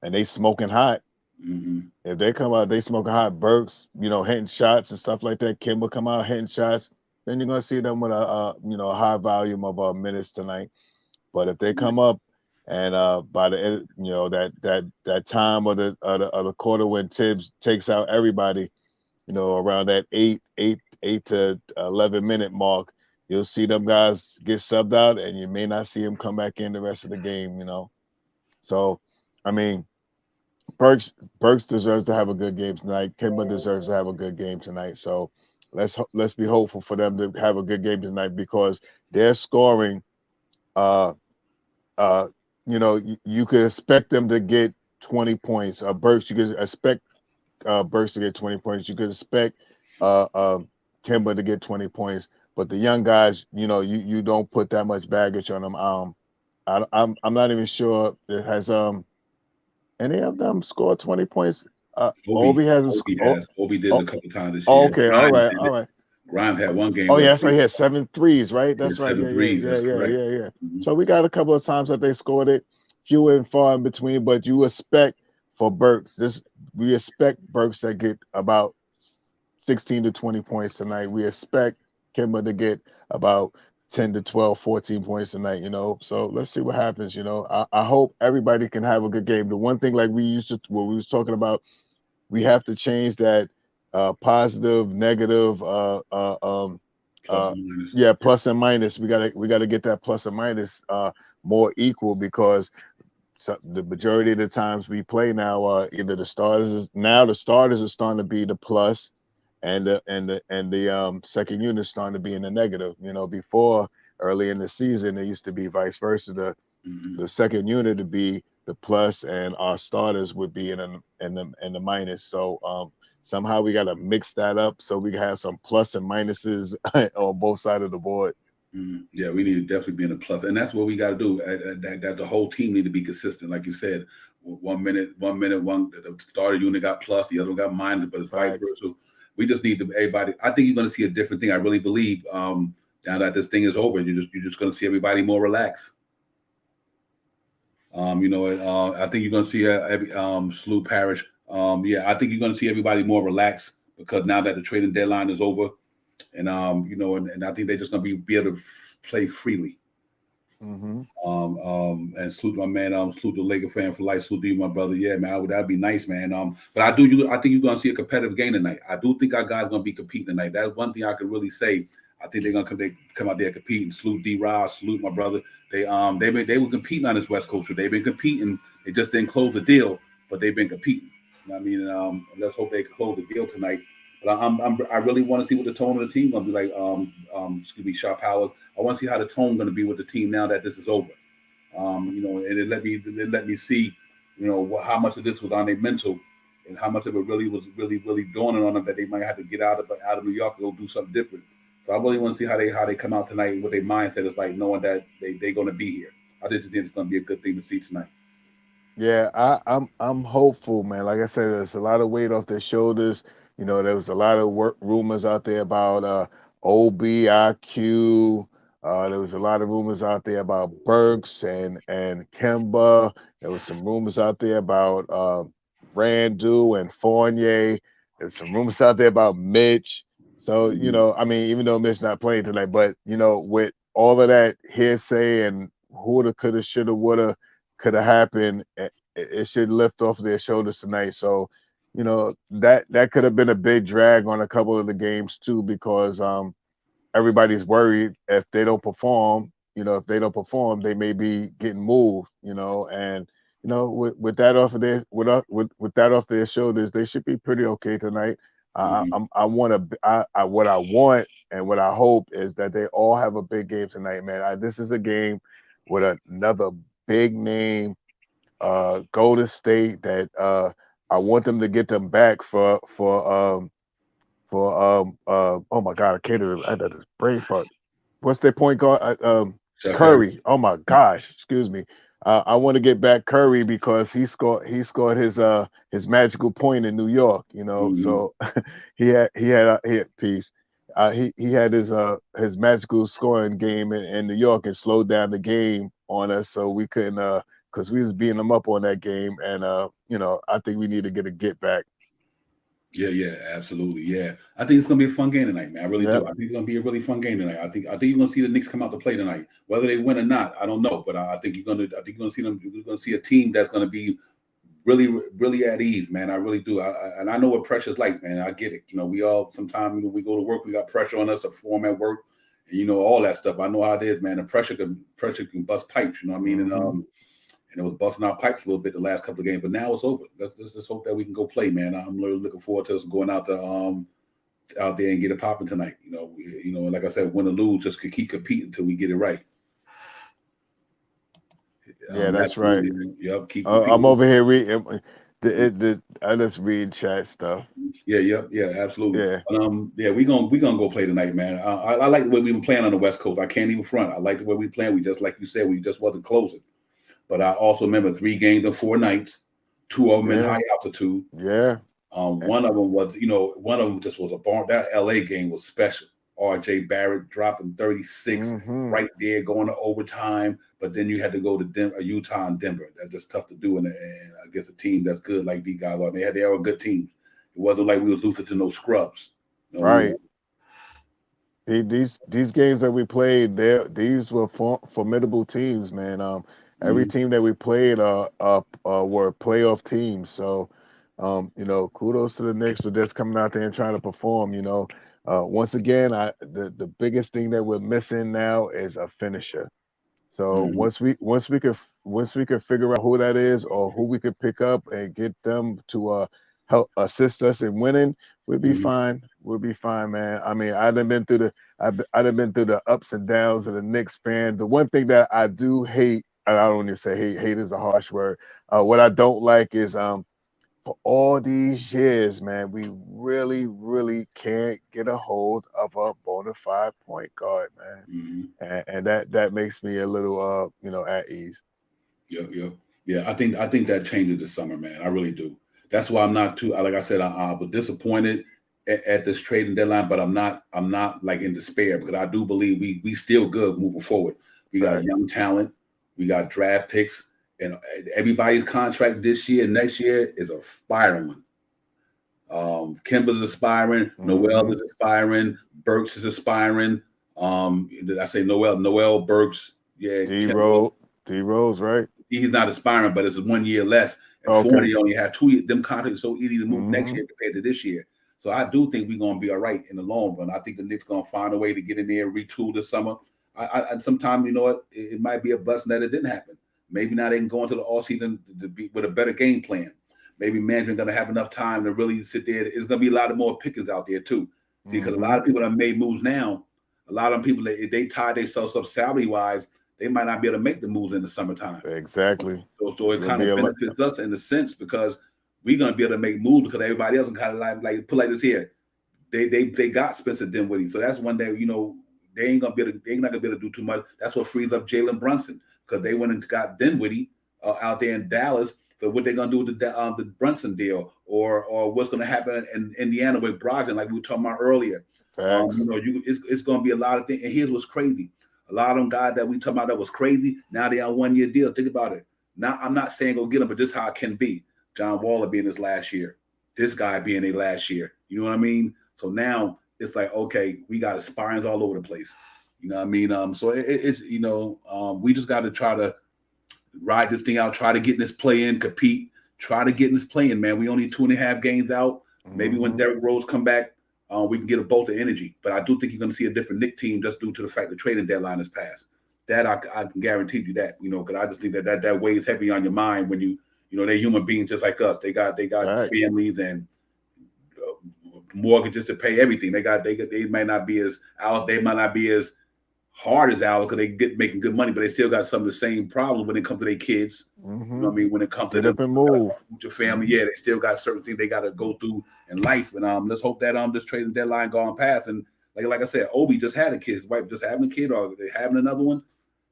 and they smoking hot. Mm-hmm. If they come out, they smoking hot. Burks, hitting shots and stuff like that. Kimba come out hitting shots. Then you're gonna see them with a high volume of minutes tonight. But if they come up and by the end, that time of the quarter when Tibbs takes out everybody, around that 8 to 11 minute mark, you'll see them guys get subbed out, and you may not see them come back in the rest of the game. So, I mean, Burks Burks deserves to have a good game tonight. Kimba deserves to have a good game tonight. So let's be hopeful for them to have a good game tonight because they're scoring. Uh, uh, you could expect them to get 20 points. Burks, you could expect Burks to get 20 points. You could expect uh, um, Kimba to get 20 points. But the young guys, you don't put that much baggage on them. I'm not even sure it has any of them scored 20 points. Obi, Obi has a Obi oh, has. Obi did it oh, a couple times this year. okay, all Grimes right, did all it. right. Grimes had one game Oh where yeah, that's right. three, He had 7 threes, right? he had That's right. seven Yeah, yeah, threes. yeah, That's yeah, correct. yeah, yeah. Mm-hmm. So we got a couple of times that they scored it, few and far in between. But you expect for Burks, we expect Burks to get about 16 to 20 points tonight. We expect Kimba to get about 10 to 12, 14 points tonight. So let's see what happens. I hope everybody can have a good game. The one thing like we used to what we was talking about, we have to change that positive, negative, Plus uh, and minus. yeah, plus and minus. We gotta get that plus and minus more equal because the majority of the times we play now, either the starters are starting to be the plus, and the second unit starting to be in the negative. Before early in the season, it used to be vice versa. The Mm-hmm. second unit to be the plus, and our starters would be in the minus. So somehow we got to mix that up so we can have some plus and minuses on both sides of the board. Yeah, we need to definitely be in a plus, and that's what we got to do. That the whole team need to be consistent, like you said. 1 minute, the starter unit got plus, the other one got minus, but it's vice Facts. versa. We just need to everybody. I think you're going to see a different thing. I really believe. Now that this thing is over, you're just going to see everybody more relaxed. I think you're going to see every Slew Parish. Yeah, I think you're going to see everybody more relaxed because now that the trading deadline is over, and I think they're just going to be able to play freely. Hmm. And salute my man, salute the Laker fan for life, salute to you, my brother. Yeah, man, that'd be nice, man. But I think you're gonna see a competitive game tonight. I do think our guys gonna be competing tonight. That's one thing I can really say. I think they're gonna come out there competing. Salute D Ross, salute my brother. They were competing on this West Coast. They've been competing. They just didn't close the deal, but they've been competing. You know what I mean? Let's hope they can close the deal tonight. But I really want to see what the tone of the team gonna be like. Excuse me, Sharp Howard. I want to see how the tone gonna be with the team now that this is over. And it let me see, how much of this was on their mental, and how much of it really was really dawning on them that they might have to get out of New York and go do something different. So I really want to see how they come out tonight and what their mindset is like, knowing that they're going to be here. I just think it's going to be a good thing to see tonight. Yeah, I'm hopeful, man. Like I said, there's a lot of weight off their shoulders. There was a lot of rumors out there about OBIQ. There was a lot of rumors out there about Burks and Kemba. There was some rumors out there about Randall and Fournier. There's some rumors out there about Mitch. So, Mhm. I mean, even though Mitch not playing tonight, but with all of that hearsay and woulda, coulda, shoulda, woulda, could have happened, it should lift off their shoulders tonight. So, that could have been a big drag on a couple of the games too, because everybody's worried if they don't perform. If they don't perform, they may be getting moved. And with that off of their with that off their shoulders, they should be pretty okay tonight. Mhm. I want to. What I want and what I hope is that they all have a big game tonight, man. This is a game with another big name, Golden State, that I want them to get them back for oh my god, I can't even I had this brain fart. What's their point guard? Steph Curry. Curry. Oh my gosh, excuse me. I want to get back Curry because he scored his magical point in New York. Mhm. So he had peace. he had his magical scoring game in New York and slowed down the game on us, so we couldn't because we was beating them up on that game, and I think we need to get back. Yeah, absolutely. Yeah, I think it's gonna be a fun game tonight, man. I really do. Yep. I think it's gonna be a really fun game tonight. I think you're gonna see the Knicks come out to play tonight, whether they win or not. I don't know, but I think you're gonna. I think you're gonna see them. You're gonna see a team that's gonna be really at ease, man. I really do. And I know what pressure's like, man. I get it. We all sometimes we go to work, we got pressure on us to perform at work, and all that stuff. I know how it is, man. The pressure can bust pipes. You know what I mean? Hmm. And it was busting our pipes a little bit the last couple of games, but now it's over. Let's just hope that we can go play, man. I'm really looking forward to us going out there and get it popping tonight. Like I said, win or lose, just keep competing until we get it right. Yeah, that's right. Absolutely. Yep, keep I'm competing. over here reading I just read chat stuff. Yeah, yeah, absolutely. Yeah, But yeah, we gonna go play tonight, man. I like the way we've been playing on the West Coast. I can't even front. I like the way we playing. We just like you said, we just wasn't closing. But I also remember 3 games in 4 nights, two of them in yeah, high altitude. yeah. Eh, One of them was, one of them just was a barn. That LA game was special. RJ Barrett dropping 36 mm-hmm. right there, going to overtime. But then you had to go to Utah and Denver. That's just tough to do. And against a team that's good like these guys are. They were good teams. It wasn't like we was losing to no scrubs. You know what I mean? Right. These games that we played, these were formidable teams, man. Every Mm-hmm, team that we played were playoff teams. So, kudos to the Knicks for just coming out there and trying to perform. Once again, the biggest thing that we're missing now is a finisher. So mm-hmm, once we could figure out who that is or who we could pick up and get them to help assist us in winning, we'll be mm-hmm, fine. We'll be fine, man. I mean, I've been through the ups and downs of the Knicks fan. The one thing that I do hate, and I don't even say hate. Hate is a harsh word. What I don't like is for all these years, man, we really, really can't get a hold of a bona fide point guard, man, mm-hmm. and that makes me a little at ease. Yep. Yeah, I think that changes this summer, man. I really do. That's why I'm not too. Like I said, I was disappointed at this trading deadline, but I'm not like in despair because I do believe we still good moving forward. We got Facts. young talent, we got draft picks, and everybody's contract this year, next year is a firing one. Kimber's aspiring, Noel Mm-hmm. is aspiring, Burks is aspiring. Did I say Noel? Noel Burks, yeah, D Kimber. Rose, D Rose, right? He's not aspiring, but it's 1 year less. And Okay. 40 only had 2 years. Them contracts so easy to move next Mm-hmm. year compared to this year. So I do think we're gonna be all right in the long run. I think the Knicks gonna find a way to get in there, retool this summer. I sometimes it might be a blessing that it didn't happen. Maybe now they can go into the all season to be with a better game plan. Maybe management gonna have enough time to really sit there. It's gonna be a lot of more pickings out there too. See, because a Mm-hmm. lot of people have made moves now. A lot of people they tie themselves up salary wise, they might not be able to make the moves in the summertime. Exactly. So It's it gonna kind be of a lot. benefits us in a sense because we're gonna be able to make moves because everybody else can kind of like put like this here. They got Spencer Dinwiddie, so that's one that they ain't not gonna be able to do too much. That's what frees up Jalen Brunson because they went and got Dinwiddie out there in Dallas. So what they're gonna do with the Brunson deal, or what's gonna happen in Indiana with Brogdon, like we were talking about earlier. Facts. It's gonna be a lot of things. And here's what's crazy: a lot of them guys that we talking about that was crazy. Now they on 1 year deal. Think about it. Now I'm not saying go get them, but this is how it can be. John Waller being his last year, this guy being a last year. You know what I mean? So now it's like, okay, we got aspirants all over the place. You know what I mean? So it's we just got to try to ride this thing out, try to get in this play in, compete, try to get in this play in, man. We only 2.5 games out. Maybe when Mm-hmm. Derrick Rose come back, we can get a bolt of energy. But I do think you're going to see a different Nick team just due to the fact the trading deadline has passed. That I can guarantee you that, because I just think that weighs heavy on your mind when they're human beings just like us. They got Facts. families and mortgages to pay everything. They might not be as out. They might not be as hard as ours because they get making good money, but they still got some of the same problems when it comes to their kids. You know Mm-hmm. what I mean? When it comes to Get them, up and move. with your family, Mm-hmm. yeah, they still got certain things they got to go through in life. And let's hope that this trading deadline gone past. And like I said, Obi just had a kid. His wife just having a kid, or they having another one.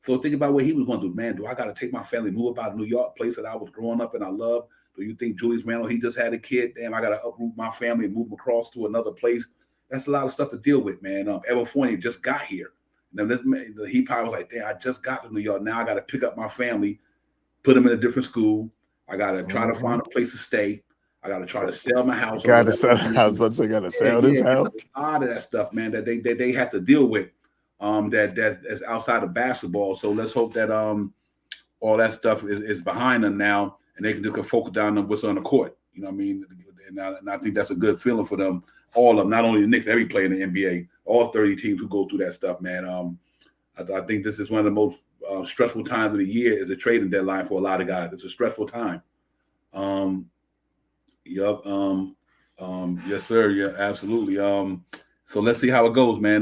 So think about what he was going to do. Man, do I got to take my family, move about New York, place that I was growing up and I love? Do you think Julius Randle, he just had a kid? Damn, I got to uproot my family and move across to another place. That's a lot of stuff to deal with, man. Evan Fournier just got here. Now he probably was like, damn, I just got to New York. Now I got to pick up my family, put them in a different school. I got to try to find a place to stay. I got to try to sell my house or Got to whatever. sell. I was about to say, got to sell this It's house. a lot of that stuff, man, that they have to deal with. That is outside of basketball. So let's hope that all that stuff is behind them now, and they can just focus down on what's on the court. You know what I mean? And I think that's a good feeling for them. All of them, not only the Knicks, every player in the NBA, all 30 teams who go through that stuff, man. I think this is one of the most stressful times of the year is a trading deadline for a lot of guys. It's a stressful time. Yep. Yes, sir. Yeah, absolutely. So let's see how it goes, man.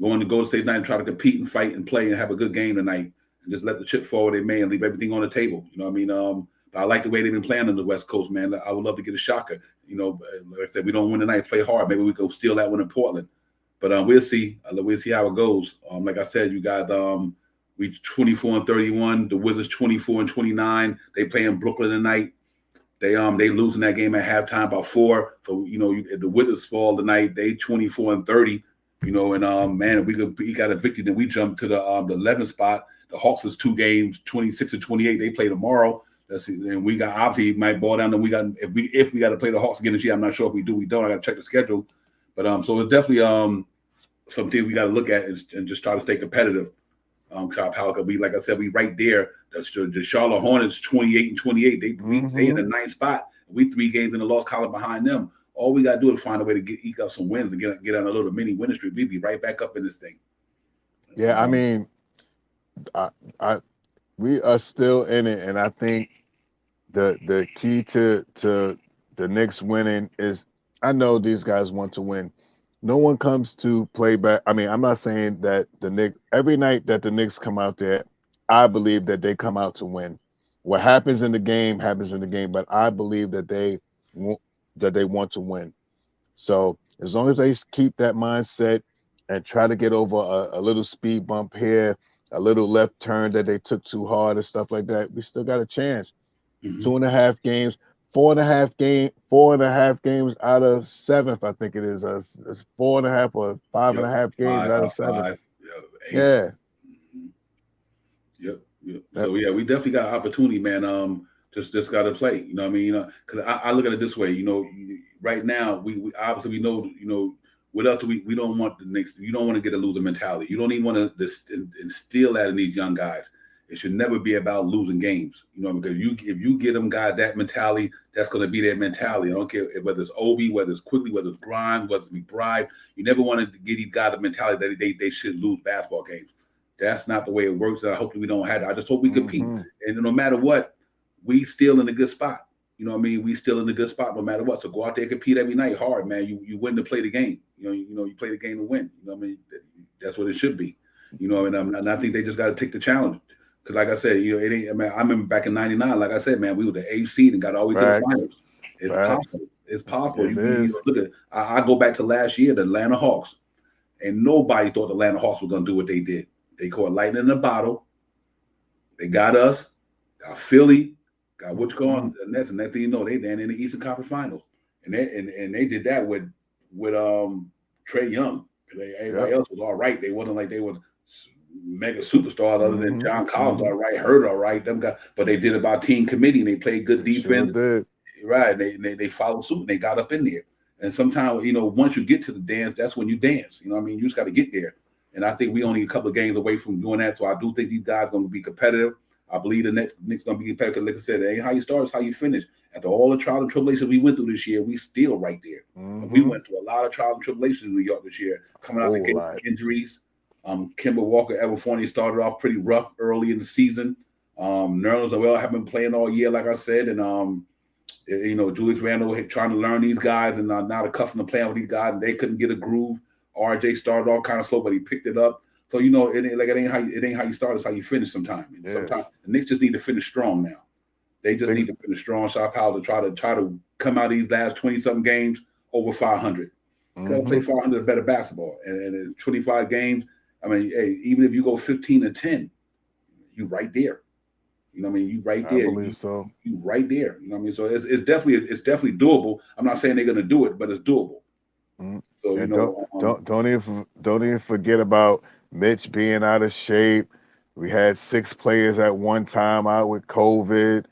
Going to Golden State tonight and try to compete and fight and play and have a good game tonight, and just let the chip fall where they may and leave everything on the table. You know what I mean? But I like the way they've been playing on the West Coast, man. I would love to get a shocker. You know, like I said, we don't win tonight, play hard. Maybe we go steal that one in Portland. But we'll see. We'll see how it goes. Like I said, you got we 24-31. The Wizards 24-29. They play in Brooklyn tonight. They losing that game at halftime by 4. So if the Wizards fall tonight, they 24-30. You know, and man, if we got a victory, then we jump to the 11th spot. The Hawks is 2 games, 26-28. They play tomorrow. Let's see. And we got obviously it might boil down to if we got to play the Hawks again this year. I'm not sure if we do, we don't. I got to check the schedule. But so it's definitely something we got to look at and just try to stay competitive. We, like I said, we right there. That's the Charlotte Hornets 28-28. They in the 9th spot. We 3 games in the loss column behind them. All we got to do is find a way to eke up some wins and get on a little mini winning streak. We'd be right back up in this thing. Yeah, I mean, we are still in it, and I think the key to the Knicks winning is, I know these guys want to win. No one comes to play back. I mean, I'm not saying that the Knicks, every night that the Knicks come out there, I believe that they come out to win. What happens in the game happens in the game, but I believe that they want to win. So as long as they keep that mindset and try to get over a little speed bump here, a little left turn that they took too hard and stuff like that, we still got a chance. 2.5 games. 4.5 games out of 7th, I think it is. It's 4.5 or 5.5 games out of 7. Yeah. Yep. So yeah, we definitely got opportunity, man. Just got to play. You know what I mean? Because I look at it this way. Right now we obviously we know. What else we don't want the Knicks. You don't want to get a loser mentality. You don't even want to instill that in these young guys. It should never be about losing games, because if you give them guys that mentality, that's going to be their mentality. I don't care whether it's Obi, whether it's Quickly, whether it's Grimes, whether it's McBride. You never want to give these guys a mentality that they should lose basketball games. That's not the way it works. And I hope we don't have that. I just hope we compete. And no matter what, we still in a good spot. You know what I mean? We still in a good spot no matter what. So go out there and compete every night hard, man. You win to play the game. You play the game to win. You know what I mean? That's what it should be. And I think they just got to take the challenge. Because like I said, it ain't. I mean, I remember back in '99. Like I said, man, we were the 8th seed and got all the way to the finals. It's possible. It's possible. Look at. I go back to last year, the Atlanta Hawks, and nobody thought the Atlanta Hawks were going to do what they did. They caught lightning in a bottle. They got us, got Philly, got what's going. And that's the next thing you know, they then in the Eastern Conference Finals, and they did that with Trae Young. Everybody else was all right. They wasn't like they were mega superstars other than John Collins, all right, Hurt, all right, them guys, but they did it by team committee and they played good defense. Sure right? They followed suit and they got up in there. And sometimes, once you get to the dance, that's when you dance. You know what I mean? You just got to get there. And I think we only a couple of games away from doing that. So I do think these guys are going to be competitive. I believe the Knicks going to be competitive. Like I said, it ain't how you start, it's how you finish. After all the trials and tribulations we went through this year, we still right there. We went through a lot of trials and tribulations in New York this year, coming out the injuries. Kemba Walker, Evan Fournier started off pretty rough early in the season. Nerlens Noel have been playing all year, like I said, and Julius Randle trying to learn these guys and not accustomed to playing with these guys, and they couldn't get a groove. RJ started off kind of slow, but he picked it up. So it ain't how you start, it's how you finish sometimes. Sometimes the Knicks just need to finish strong now. They just need to finish strong. Shy Powell to try to come out of these last 20-something games over 500. Got to play 500 better basketball, and in 25 games. I mean, hey, even if you go 15-10, you right there. You know what I mean? You right there. I believe so. You right there. You know what I mean? So it's definitely doable. I'm not saying they're going to do it, but it's doable. Mm. So And don't um, don't don't even don't even forget about Mitch being out of shape. We yeah, had 6 players at one time out with COVID.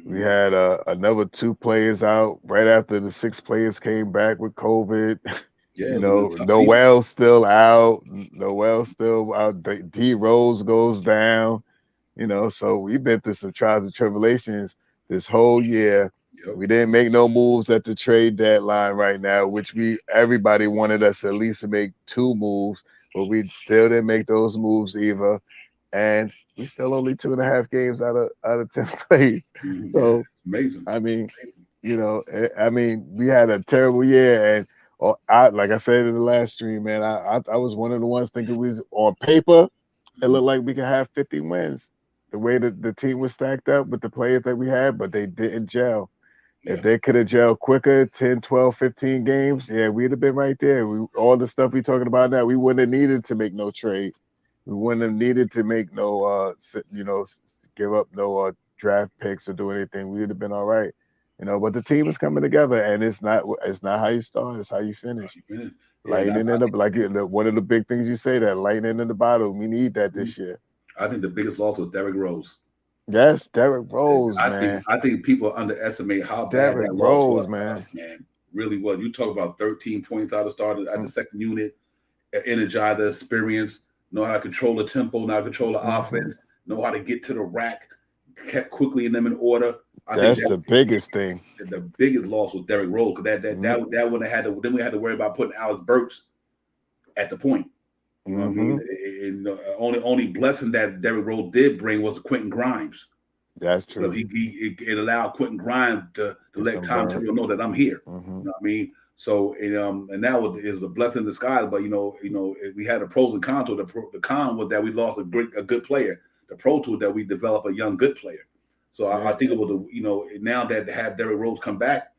We mhm, had another 2 players out right after the 6 players came back with COVID. yeah, You it was a know, tough season. Noel's still out. Noel's still out. D Rose goes down. You know, so we've been through some trials and tribulations this whole year. Yep. We didn't make no moves at the trade deadline right now, which we everybody wanted us at least to make 2 moves, but we still didn't make those moves either. And we still only 2.5 games out of 10th place. Yeah, So it's amazing. I mean, I mean, we had a terrible year, and I like I said in the last stream, man, I was one of the ones thinking we was on paper it Mhm. looked like we could have 50 wins. The way that the team was stacked up with the players that we had, but they didn't gel. If Yeah, they could have gelled quicker, 10, 12, 15 games, yeah, we'd have been right there. All the stuff we talking about now, we wouldn't have needed to make no trade. We wouldn't have needed to make no, give up no draft picks or do anything. We would have been all right. But the team is coming together, and it's not how you start, it's how you finish. yeah, and Lightning in the like one of the big things you say that lightning in the bottle. We need that mhm, this year. I think the biggest loss was Derrick Rose. Yes, Derrick Rose, man. I think people underestimate how bad Derrick that loss was Rose, to man. us, man. Really was. You talk about 13 points out of started at the second unit, energize the experience, know how to control the tempo, know how to control the Mm-hmm. offense, know how to get to the rack, kept quickly in them in order. I think That's that the biggest thing. the biggest loss was Derrick Rose because Mm-hmm. that would have had to then we had to worry about putting Alex Burks at the point. You know what I Mm-hmm. mean? And only blessing that Derrick Rose did bring was Quentin Grimes That's because true. it allowed Quentin Grimes to Get let some Tom burn. Thibodeau know that I'm here. Mm-hmm. You know what I mean? So and that is a blessing in disguise. But we had the pros and cons. So the con was that we lost a good player. The pro to it that we developed a young good player. So I Yeah. think it was now that to have Derrick Rose come back,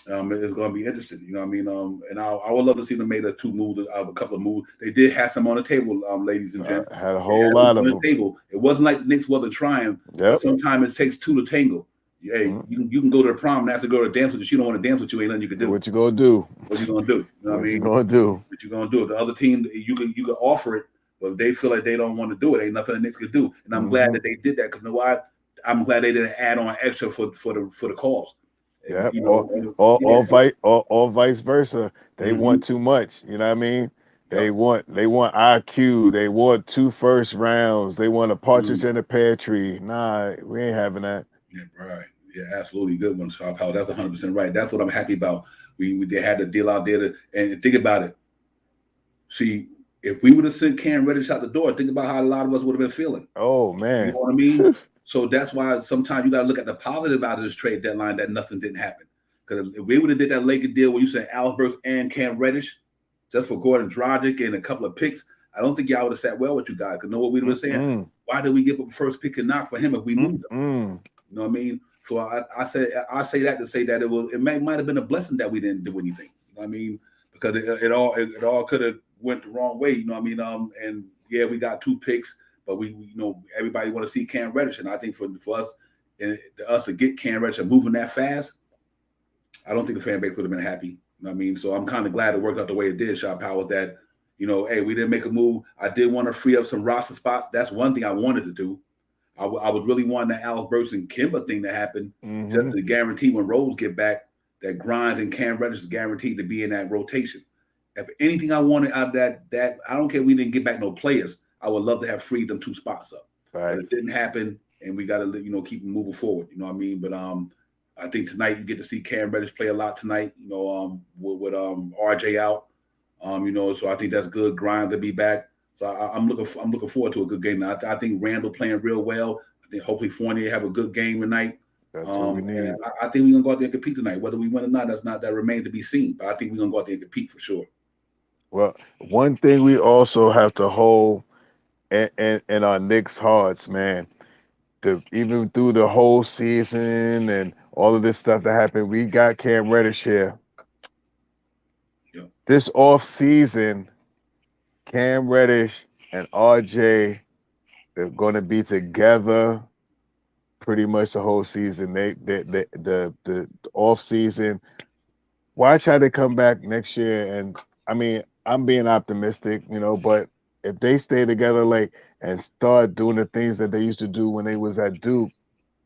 it's going to be interesting. You know what I mean? And I would love to see them make a couple of moves. They did have some on the table, ladies and gents. Had a They whole had them lot of on the them. table. It wasn't like the Knicks wasn't trying, but Yep. sometimes it takes two to tango. Hey, Mm. you can go to the prom and ask a girl to dance with you. She don't want to dance with you. Ain't nothing you can do. What you gonna do? What you gonna do? You know what I What you mean? gonna do? What you gonna do? The other team, you can offer it, but if they feel like they don't want to do it, ain't nothing the Knicks could do. And I'm glad Mm-hmm. that they did that because you know why? I'm glad they didn't add on extra for the cause. Yep. Yeah. Or vice versa. They Hmm. want too much. You know what I mean? Yep. They want IQ. They want 2 first rounds. They want a partridge Mhm. in a pear tree. Nah, we ain't having that. Yeah, right. Yeah, absolutely. Good one, Star Power. That's 100% right. That's what I'm happy about. We they had the deal out there and think about it. See, if we would have sent Cam Reddish out the door, think about how a lot of us would have been feeling. Oh You know man. what I mean? So that's why sometimes you got to look at the positive out of this trade deadline that nothing didn't happen. Because if we would have did that Laker deal where you said Albert and Cam Reddish just for Gordon Dragic and a couple of picks, I don't think y'all would have sat well with you guys. Because know what we would have been saying? Mm-mm. Why did we give up a first pick and knock for him if we moved him? Mm-mm. You know what I mean? So I say that to say that might have been a blessing that we didn't do anything. You know what I mean? Because it all could have went the wrong way. You know what I mean? And yeah, we got 2 picks, but everybody want to see Cam Reddish, and I think for us and us to get Cam Reddish and moving that fast, I don't think the fan base would have been happy. You know what I mean? So I'm kind of glad it worked out the way it did, Shot Power. That hey, we didn't make a move. I did want to free up some roster spots. That's one thing I wanted to do. I would really want that Alex Burks and Kimba thing to happen, just Mm-hmm. to guarantee when Rose get back that Grimes and Cam Reddish is guaranteed to be in that rotation. If anything I wanted out of that I don't care. We didn't get back no players. I would love to have freed them 2 spots up, but Right. it didn't happen, and we got to keep moving forward. You know what I mean? But I think tonight you get to see Cam Reddish play a lot tonight. With RJ out, so I think that's good. Grind to be back. So I'm looking forward to a good game. I think Randall playing real well. I think hopefully Fournier have a good game tonight. That's what we And need. I think we're gonna go out there and compete tonight. Whether we win or not, that remains to be seen. But I think we're gonna go out there and compete for sure. Well, one thing we also have to hold in our Knicks hearts, man. Even through the whole season and all of this stuff that happened, we got Cam Reddish here. Yeah. This off season, Cam Reddish and RJ are going to be together pretty much the whole season. The off season, watch how they come back next year. And I mean, I'm being optimistic, but if they stay together, like, and start doing the things that they used to do when they was at Duke,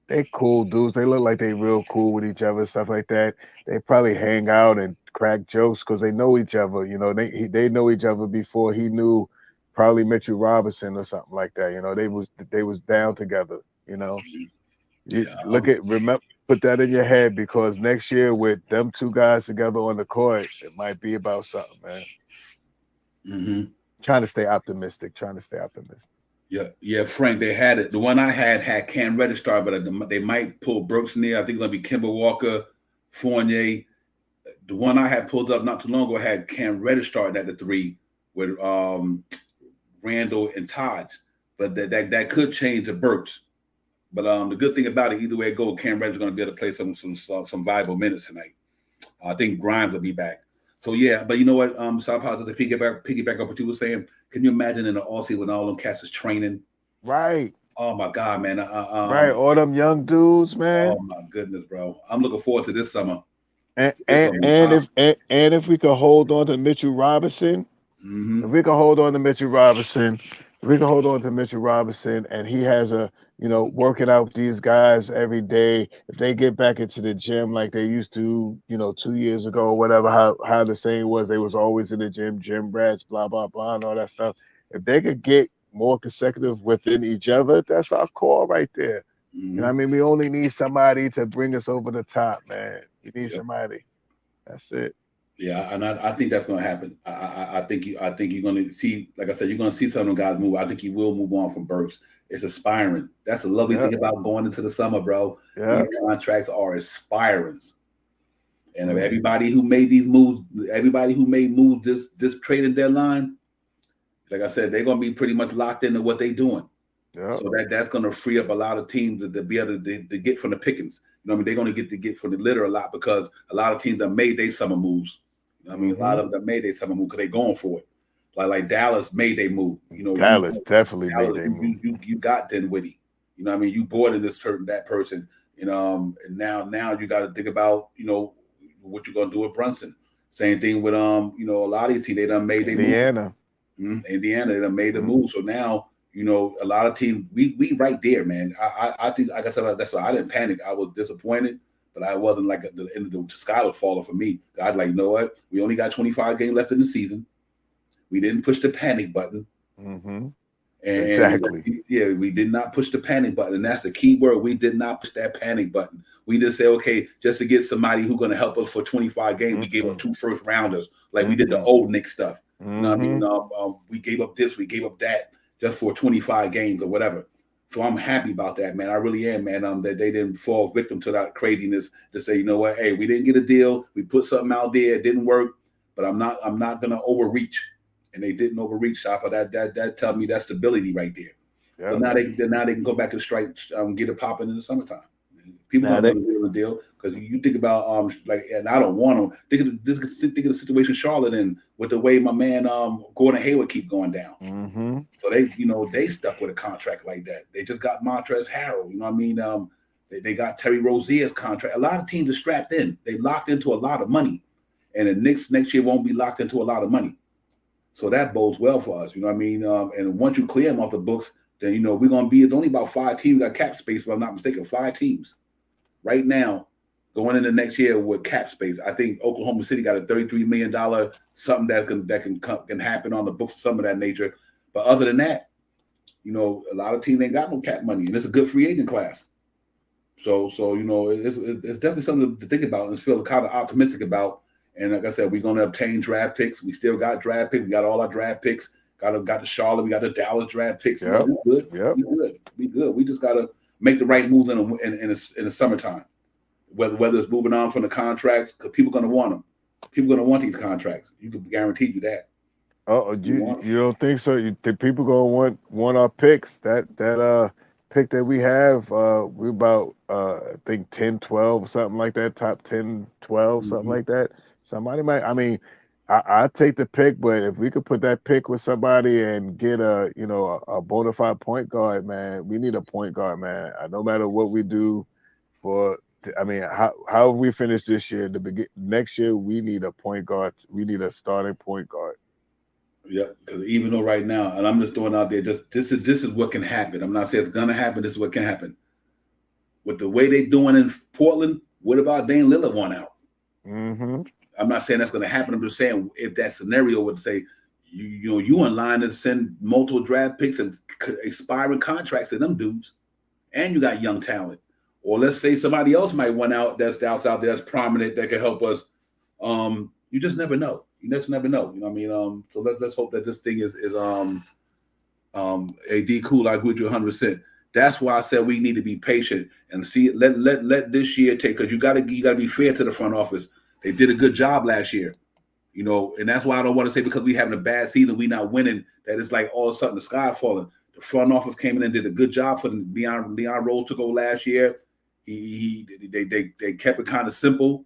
they cool dudes. They look like they real cool with each other, stuff like that. They probably hang out and crack jokes because they know each other. They know each other before he knew probably Mitchell Robinson or something like that. They was down together. You know, you Yeah. remember, put that in your head because next year with them two guys together on the court, it might be about something, man. Mm-hmm. Trying to stay optimistic. Trying to stay optimistic. Yeah, yeah, Frank. They had it. The one I had Cam Reddish start, but they might pull Brooks in there. I think it's gonna be Kimber Walker, Fournier. The one I had pulled up not too long ago had Cam Reddish starting at the three with Randall and Todd, but that could change to Burks. But the good thing about it, either way it goes, Cam Reddish is going to be able to play some viable minutes tonight. I think Grimes will be back. So yeah, but you know what? So I'll to piggyback up what you were saying. Can you imagine in the offseason when all them cats is training? Right. Oh my God, man! Right. All them young dudes, Oh man. my goodness, bro! I'm looking forward to this summer. And It's and, gonna be and hot. if and if we could hold on to Mitchell Robinson, if Mm-hmm. we could hold on to Mitchell Robinson, if we could hold on to Mitchell Robinson, and he has working out with these guys every day. If they get back into the gym like they used to, 2 years ago or whatever, how the saying was, they was always in the gym rats, blah blah blah, and all that stuff. If they could get more consecutive within each other, that's our core right there. Mm-hmm. I mean, we only need somebody to bring us over the top, man. We need Yep. somebody. That's it. Yeah, and I think that's going to happen. I think you're going to see, like I said, you're going to see some of them guys move. I think he will move on from Burks. It's aspiring. That's a lovely Yep. thing about going into the summer, bro. These Yep. contracts are aspiring. And if Mm, everybody who made these moves, everybody who made moves this trading deadline, like I said, they're going to be pretty much locked into what they're doing. yep. So that's going to free up a lot of teams to be able to get from the pickings. They're going to get from the litter a lot because a lot of teams have made their summer moves. A lot Hmm. of them that made their summer move because they're going for it. Like Dallas made their move. Dallas definitely made Dallas, their move. you got Dinwiddie. You bought in this certain that person. And now you got to think about what you're going to do with Brunson. Same thing with a lot of these teams they done made their move. Indiana. Indiana, they done made the Mm, move. So now, a lot of teams, we right there, man. I think, like I said, that's why I didn't panic. I was disappointed, but I wasn't like at the end of the sky was falling for me. I'd like, you know what? We only got 25 games left in the season. We didn't push the panic button. hmm And Exactly. yeah, we did not push the panic button. And that's the key word. We did not push that panic button. We just say, okay, just to get somebody who's going to help us for 25 games, we gave up Mm-mm. 2 first rounders, like we did the Mm-mm. old Knicks stuff. You know what I Hmm. mean? We gave up this, we gave up that just for 25 games or whatever. So I'm happy about that, man. I really am, man. That they didn't fall victim to that craziness to say, you know what, hey, we didn't get a deal. We put something out there, it didn't work, but I'm not gonna overreach. And they didn't overreach, Shopper. That tell me that's stability right there. So Yep. now they can go back to the strike, get it popping in the summertime. People Now gonna they. want to deal with deal because you think about like, and I don't want them. Think of the situation Charlotte in with the way my man Gordon Hayward keep going down. Hmm. So they stuck with a contract like that. They just got Montrezl Harrell. You know what I mean? They got Terry Rozier's contract. A lot of teams are strapped in. They locked into a lot of money, and the Knicks next year won't be locked into a lot of money. So that bodes well for us. You know what I mean? And once you clear them off the books, then we're gonna be. It's only about 5 teams got cap space, if I'm not mistaken. 5 teams right now going into next year with cap space. I think Oklahoma City got a $33 million something that can happen on the books, some of that nature. But other than that, a lot of teams ain't got no cap money, and it's a good free agent class. So it's definitely something to think about and feel kind of optimistic about. And like I said, we're going to obtain draft picks. We still got draft picks. We got all our draft picks. Got the Charlotte. We got the Dallas draft picks. Yep. We good. Yep. We good. We good. We just got to make the right moves in the summertime. Whether it's moving on from the contracts, because people are going to want them. People are going to want these contracts. You can guarantee you that. Oh, You you want them. you don't think so? You think people gonna want our picks? That pick that we have, we about I think 10, 12, something like that, top 10, 12, something Mm-hmm. like that. Somebody might, I mean, I take the pick, but if we could put that pick with somebody and get a bona fide point guard, man, we need a point guard, man. No matter what we do for I mean, how we finish this year? Next year, we need a point guard. We need a starting point guard. Yeah, because even though right now, and I'm just throwing out there, just this is what can happen. I'm not saying it's gonna happen. This is what can happen. With the way they're doing in Portland, what about Dame Lillard one out? Mm-hmm. I'm not saying that's going to happen. I'm just saying if that scenario would say, you in line to send multiple draft picks and expiring contracts to them dudes, and you got young talent, or let's say somebody else might want out that's out there that's prominent that can help us. You just never know. You just never know. You know what I mean? So let's hope that this thing is a D cool. I agree with you 100%. That's why I said we need to be patient and see. Let this year take, because you got to be fair to the front office. They did a good job last year, and that's why I don't want to say because we having a bad season, we not winning, that it's like all of a sudden the sky falling. The front office came in and did a good job for them. Leon Rose took over last year. They kept it kind of simple,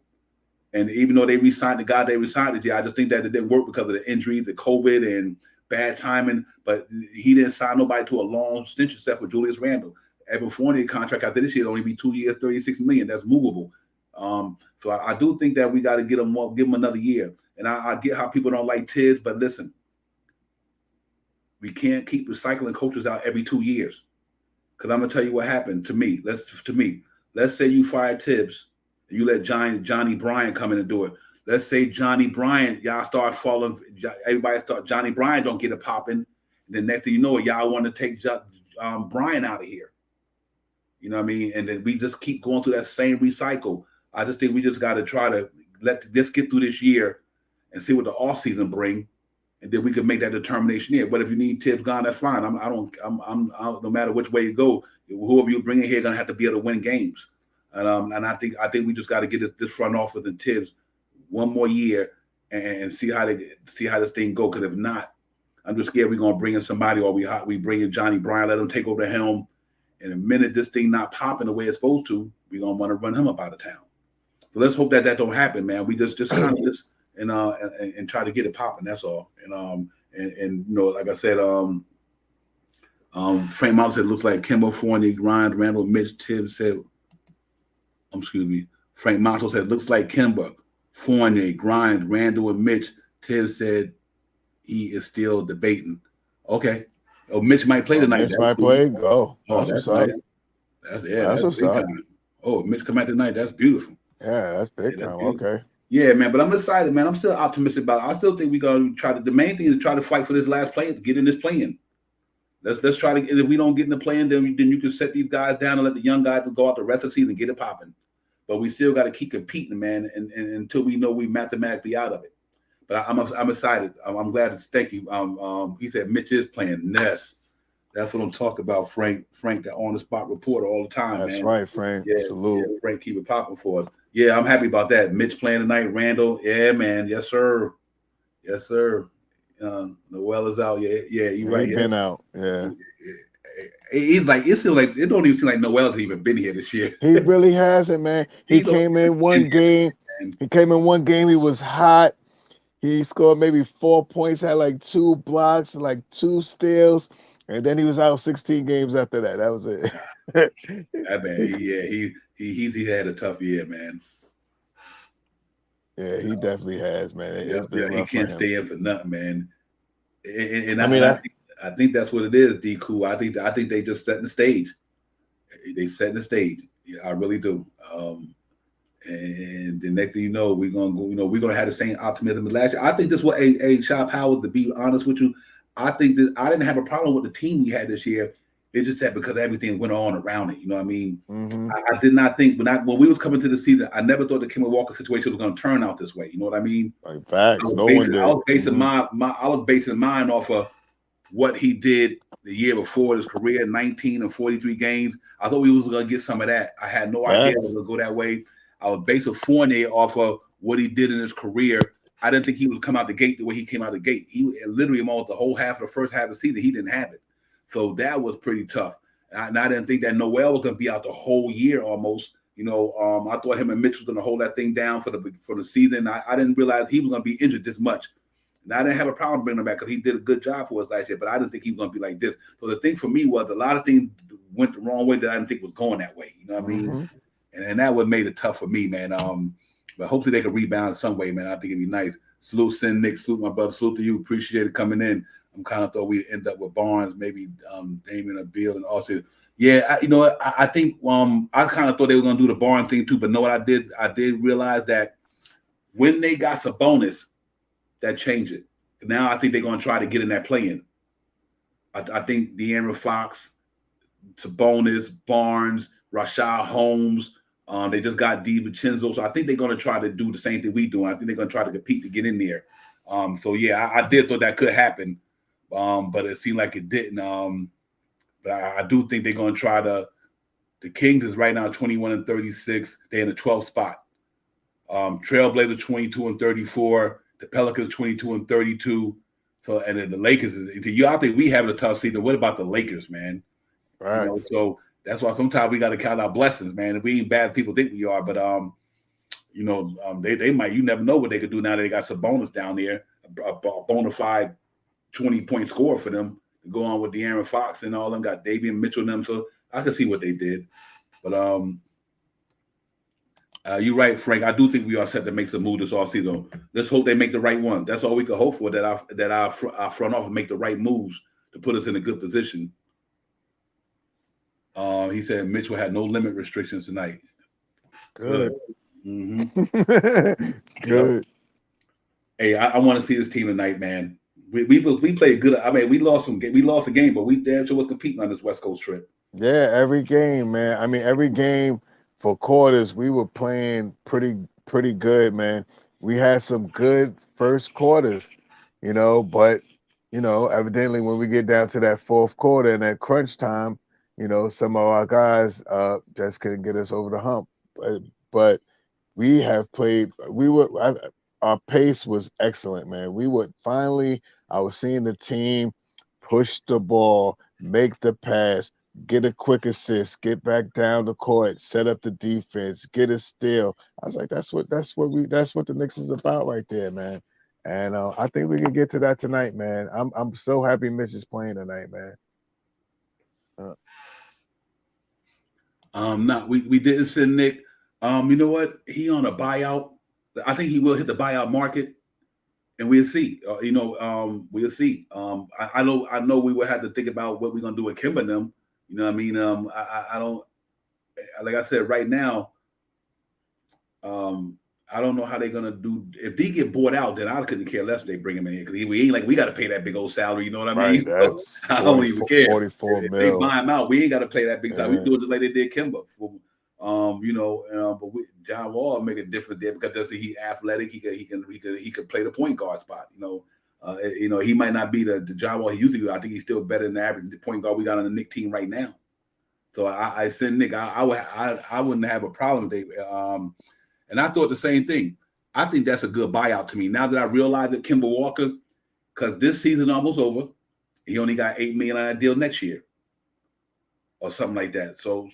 and even though they re-signed the guy they re-signed it, I just think that it didn't work because of the injuries, the COVID, and bad timing. But he didn't sign nobody to a long stint except for Julius Randle. Evan Fournier contract after this year will only be 2 years, $36 million. That's movable. So I do think that we got to give him another year. And I get how people don't like Tibbs, but listen, we can't keep recycling coaches out every 2 years. Because I'm gonna tell you what happened to me. Let's say you fire Tibbs and you let Johnny Bryant come in and do it. Let's say Johnny Bryant, y'all start falling. Everybody Johnny Bryant don't get it popping. Then next thing you know, y'all want to take Bryant out of here. You know what I mean? And then we just keep going through that same recycle. I just think we just got to try to let this get through this year and see what the off season bring, and then we can make that determination here. But if you need Tibbs gone, that's fine. I'm no matter which way you go, whoever you bring in here gonna have to be able to win games. And I think we just got to get this front office and Tibbs one more year and see how this thing go. Because if not, I'm just scared we're gonna bring in somebody, or we bring in Johnny Bryant, let him take over the helm. And the minute this thing not popping the way it's supposed to, we're gonna want to run him up out of town. So let's hope that don't happen, man. We just kind of just and try to get it popping. That's all. And like I said, Frank Martin said it looks like Kemba, Fournier, Randall, Mitch. Tibbs said, Frank Martin said looks like Kemba, Fournier, Grind, Randall, and Mitch. Tibbs said he is still debating. Okay. Oh, Mitch might play tonight. Mitch might play. That's what's up. That's what's up. Oh, Mitch come out tonight. That's beautiful. Yeah, that's big time. Okay. Yeah, man. But I'm excited, man. I'm still optimistic about it. I still think we're gonna try to. The main thing is try to fight for this last play, to get in this play-in. Let's try to. And if we don't get in the play-in, then you can set these guys down and let the young guys go out the rest of the season and get it popping. But we still got to keep competing, man, and until we know we mathematically out of it. But I'm excited. I'm glad to thank you. He said Mitch is playing Ness. That's what I'm talking about, Frank. Frank, the on the spot reporter all the time. That's man. Right, Frank. Yeah, Salute. Yeah, Frank, keep it popping for us. Yeah, I'm happy about that. Mitch playing tonight. Randall, yeah, man. Yes, sir. Yes, sir. Noel is out. Yeah, you're right. He's been out. Yeah. He's like, it don't even seem like Noel's even been here this year. He really hasn't, man. He came in one game. He came in one game. He was hot. He scored maybe 4 points, had like 2 blocks, like 2 steals, and then he was out 16 games after that. That was it. That man, he had a tough year, man. Yeah, he definitely has, man. He can't stay in for nothing, man. And I think that's what it is, D. Cool. I think they just setting the stage. They setting the stage. Yeah, I really do. And the next thing you know, we're gonna have the same optimism as last year. I think this was a Shot Power, to be honest with you. I think that I didn't have a problem with the team we had this year. It just that because everything went on around it. You know what I mean? Mm-hmm. I did not think when we was coming to the season, I never thought the Kemba Walker situation was going to turn out this way. You know what I mean? In fact, I was basing mine off of what he did the year before his career, 19 and 43 games. I thought we was going to get some of that. I had no idea it was going to go that way. I was basing Fournier off of what he did in his career. I didn't think he would come out the gate the way he came out the gate. He literally almost the whole half of the first half of the season, he didn't have it. So that was pretty tough. And I didn't think that Noel was going to be out the whole year almost. I thought him and Mitch was going to hold that thing down for the season. I didn't realize he was going to be injured this much. And I didn't have a problem bringing him back because he did a good job for us last year, but I didn't think he was going to be like this. So the thing for me was a lot of things went the wrong way that I didn't think was going that way. You know what I mean? and that would made it tough for me, man. But hopefully they can rebound in some way, man. I think it'd be nice. Salute, Sin Nick. Salute, my brother. Salute to you. Appreciate it coming in. I'm kind of thought we'd end up with Barnes, maybe Damian or Beal, and also. Yeah, you know what? I think I kind of thought they were gonna do the Barnes thing too, but know what I did? I did realize that when they got Sabonis, that changed it. Now I think they're gonna try to get in that play-in. I think De'Aaron Fox, Sabonis, Barnes, Rashad Holmes. They just got DiVincenzo. So I think they're going to try to do the same thing we do. I think they're going to try to compete to get in there. So, yeah, I did thought that could happen, but it seemed like it didn't. But I do think they're going to try to – the Kings is right now 21-36. They're in the 12th spot. Trailblazers 22-34. The Pelicans 22-32. So, and then the Lakers – I think we having a tough season. What about the Lakers, man? Right. You know, so that's why sometimes we got to count our blessings, man. We ain't bad as people think we are, but you know, they might. You never know what they could do now that they got Sabonis down there, a bona fide 20-point scorer for them to go on with De'Aaron Fox and all them. Got Davion Mitchell and them, so I can see what they did. But you're right, Frank. I do think we are set to make some move this offseason. Let's hope they make the right one. That's all we can hope for. That our front office make the right moves to put us in a good position. He said Mitchell had no limit restrictions tonight. Good. Mm-hmm. Good. Yep. Hey, I want to see this team tonight, man. We played good. I mean, we lost a game, but we damn sure was competing on this West Coast trip. Yeah, every game, man. I mean, every game for quarters, we were playing pretty good, man. We had some good first quarters, you know, but you know, evidently when we get down to that fourth quarter and that crunch time, you know, some of our guys just couldn't get us over the hump. But we have played. Our pace was excellent, man. We would finally. I was seeing the team push the ball, make the pass, get a quick assist, get back down the court, set up the defense, get a steal. I was like, that's what the Knicks is about right there, man. And I think we can get to that tonight, man. I'm so happy Mitch is playing tonight, man. We didn't send Nick. You know what? He on a buyout. I think he will hit the buyout market, and we'll see. We'll see. I know we will have to think about what we're gonna do with Kimba and them. You know what I mean? I don't. Like I said, right now, I don't know how they're gonna do. If they get bought out, then I couldn't care less if they bring him in here because we ain't like we got to pay that big old salary. You know what I mean? So I don't even care. 44 if mil. they buy him out, we ain't got to play that big salary. We do it just like they did Kimba. But John Wall make a difference there because he athletic. He could play the point guard spot. He might not be the John Wall he used to be. I think he's still better than the average point guard we got on the Knicks team right now. So I send Nick. I wouldn't have a problem with David. And I thought the same thing. I think that's a good buyout to me. Now that I realize that Kemba Walker, because this season almost over, he only got $8 million on that deal next year. Or something like that. So,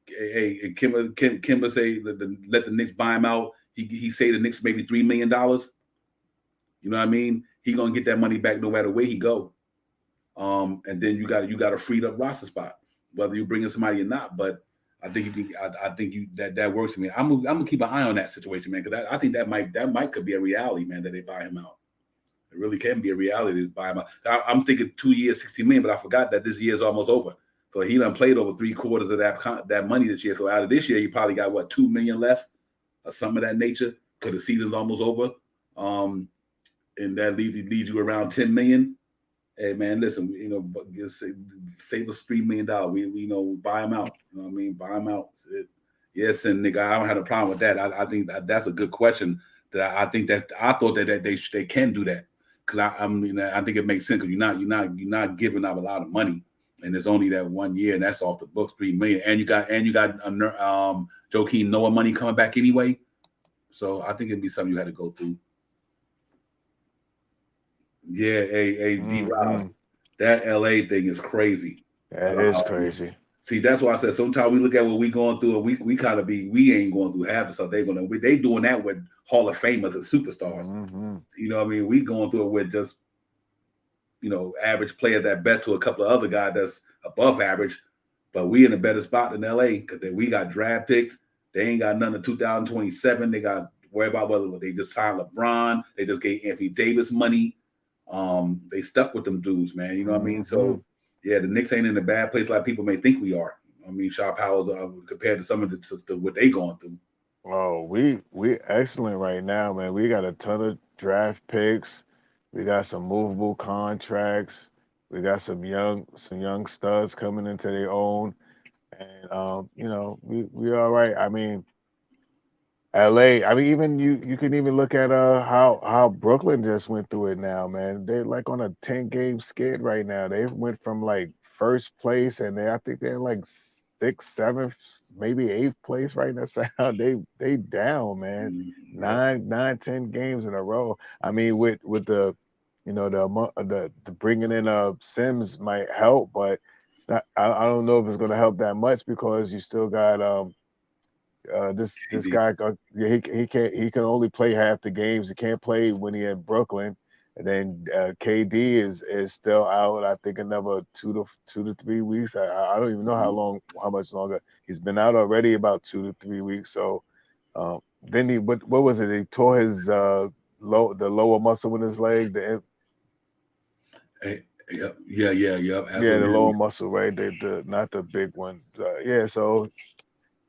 hey, Kimba say let the Knicks buy him out. He say the Knicks maybe $3 million. You know what I mean? He gonna get that money back no matter where he go. And then you got a freed up roster spot, whether you bring in somebody or not. But I think you can. I think that works for me. I'm gonna keep an eye on that situation, man, because I think that might could be a reality, man, that they buy him out. It really can be a reality to buy him out. I'm thinking 2 years, $60 million, but I forgot that this year is almost over. So he done played over 3/4 of that money this year. So out of this year, you probably got $2 million left, or something of that nature, because the season's almost over. And that leaves you around $10 million. Hey man, listen, save us $3 million. We buy him out. You know what I mean? Buy him out. Yes, and nigga, I don't have a problem with that. I think that's a good question. I thought that they can do that, because I think it makes sense, because you're not giving up a lot of money. And there's only that 1 year, and that's off the books, $3 million. And you got Joakim Noah money coming back anyway. So I think it'd be something you had to go through. Yeah, D-Ross, that LA thing is crazy. That is crazy. See, that's why I said sometimes we look at what we going through, and we ain't going through half the stuff they doing that with Hall of Famers and superstars. Mm-hmm. You know what I mean? We going through it with just average player that bet to a couple of other guys that's above average, but we in a better spot than LA because we got draft picks. They ain't got nothing in 2027. They got to worry about whether they just signed LeBron. They just gave Anthony Davis money. They stuck with them dudes, man. You know what I mean? So yeah, the Knicks ain't in a bad place like people may think we are. I mean, Sharp Howell compared to some of the what they going through. Oh, we excellent right now, man. We got a ton of draft picks. We got some movable contracts. We got some young studs coming into their own, and we all right. I mean, LA. I mean, even you can even look at how Brooklyn just went through it now, man. They're like on a 10-game skid right now. They went from like first place, and I think they're like sixth, seventh, maybe eighth place right now. So they down, man. Yep. Nine, 10 games in a row. I mean, with the bringing in Sims might help, but I don't know if it's going to help that much because you still got this KD. guy he can only play half the games. He can't play when he in Brooklyn, and then KD is still out. I think another 2 to 3 weeks. I don't even know how much longer he's been out already. About 2 to 3 weeks. So then what was it? He tore his the lower muscle in his leg. Yeah, Yeah, the lower absolutely. muscle, right? The not the big one. Yeah. So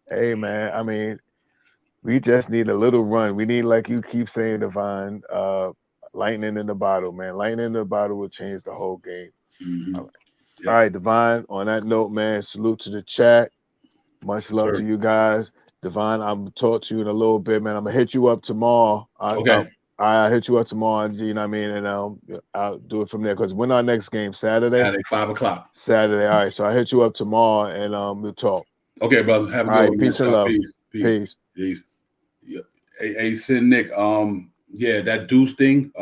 hey, man. I mean, we just need a little run. We need, like you keep saying, Divine, lightning in the bottle, man. Lightning in the bottle will change the whole game. Mm-hmm. All right. All Yep. right, Divine. On that note, man, salute to the chat. Much Yes, love to sir. you guys. Divine, I'm gonna talk to you in a little bit, man. I'm gonna hit you up tomorrow. Okay. I hit you up tomorrow. You know what I mean? And I'll do it from there. Because when our next game? Saturday. Saturday, 5 o'clock. Saturday. All right. So I hit you up tomorrow, and we'll talk. Okay, brother. Have a All good right. one, man. Peace and Stop. love. Peace. Peace. Peace. Peace. Yeah. Hey, Sin Nick. Yeah, that Deuce thing.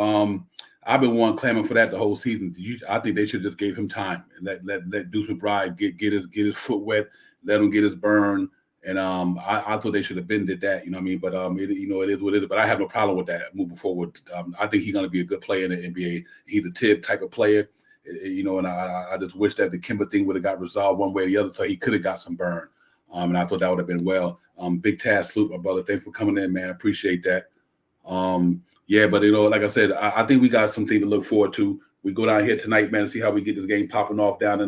I've been one clamoring for that the whole season. I think they should just gave him time and let Deuce McBride get his foot wet, let him get his burn. And I thought they should have been did that. You know what I mean? But it is what it is. But I have no problem with that moving forward. I think he's going to be a good player in the NBA. He's a tip type of player. And I just wish that the Kimber thing would have got resolved one way or the other, so he could have got some burn. And I thought that would have been well. Big Taz Sloop, my brother. Thanks for coming in, man. I appreciate that. Yeah, but like I said, I think we got something to look forward to. We go down here tonight, man, to see how we get this game popping off down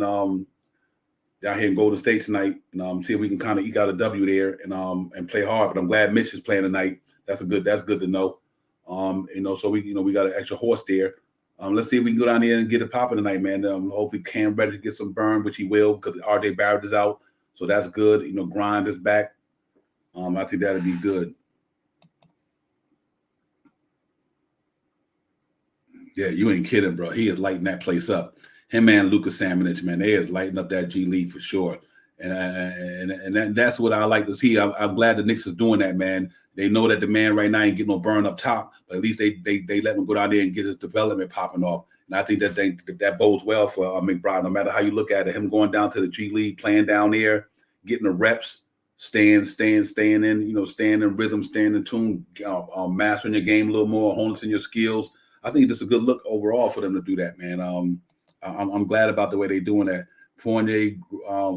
here in Golden State tonight, and see if we can kind of eke out a W there and play hard. But I'm glad Mitch is playing tonight. That's good to know. So we got an extra horse there. Let's see if we can go down there and get it popping tonight, man. Hopefully Cam Reddish get some burn, which he will, because RJ Barrett is out. So that's good. Grind is back. I think that'll be good. Yeah, you ain't kidding, bro. He is lighting that place up. Him and Lucas Samanich, man, they is lighting up that G League for sure. And that's what I like to see. I'm glad the Knicks is doing that, man. They know that the man right now ain't getting no burn up top, but at least they let him go down there and get his development popping off. And I think that bodes well for McBride. No matter how you look at it, him going down to the G League, playing down there, getting the reps, staying in, staying in rhythm, staying in tune, mastering your game a little more, honing in your skills. I think it's a good look overall for them to do that, man. I'm glad about the way they're doing that. Fournier,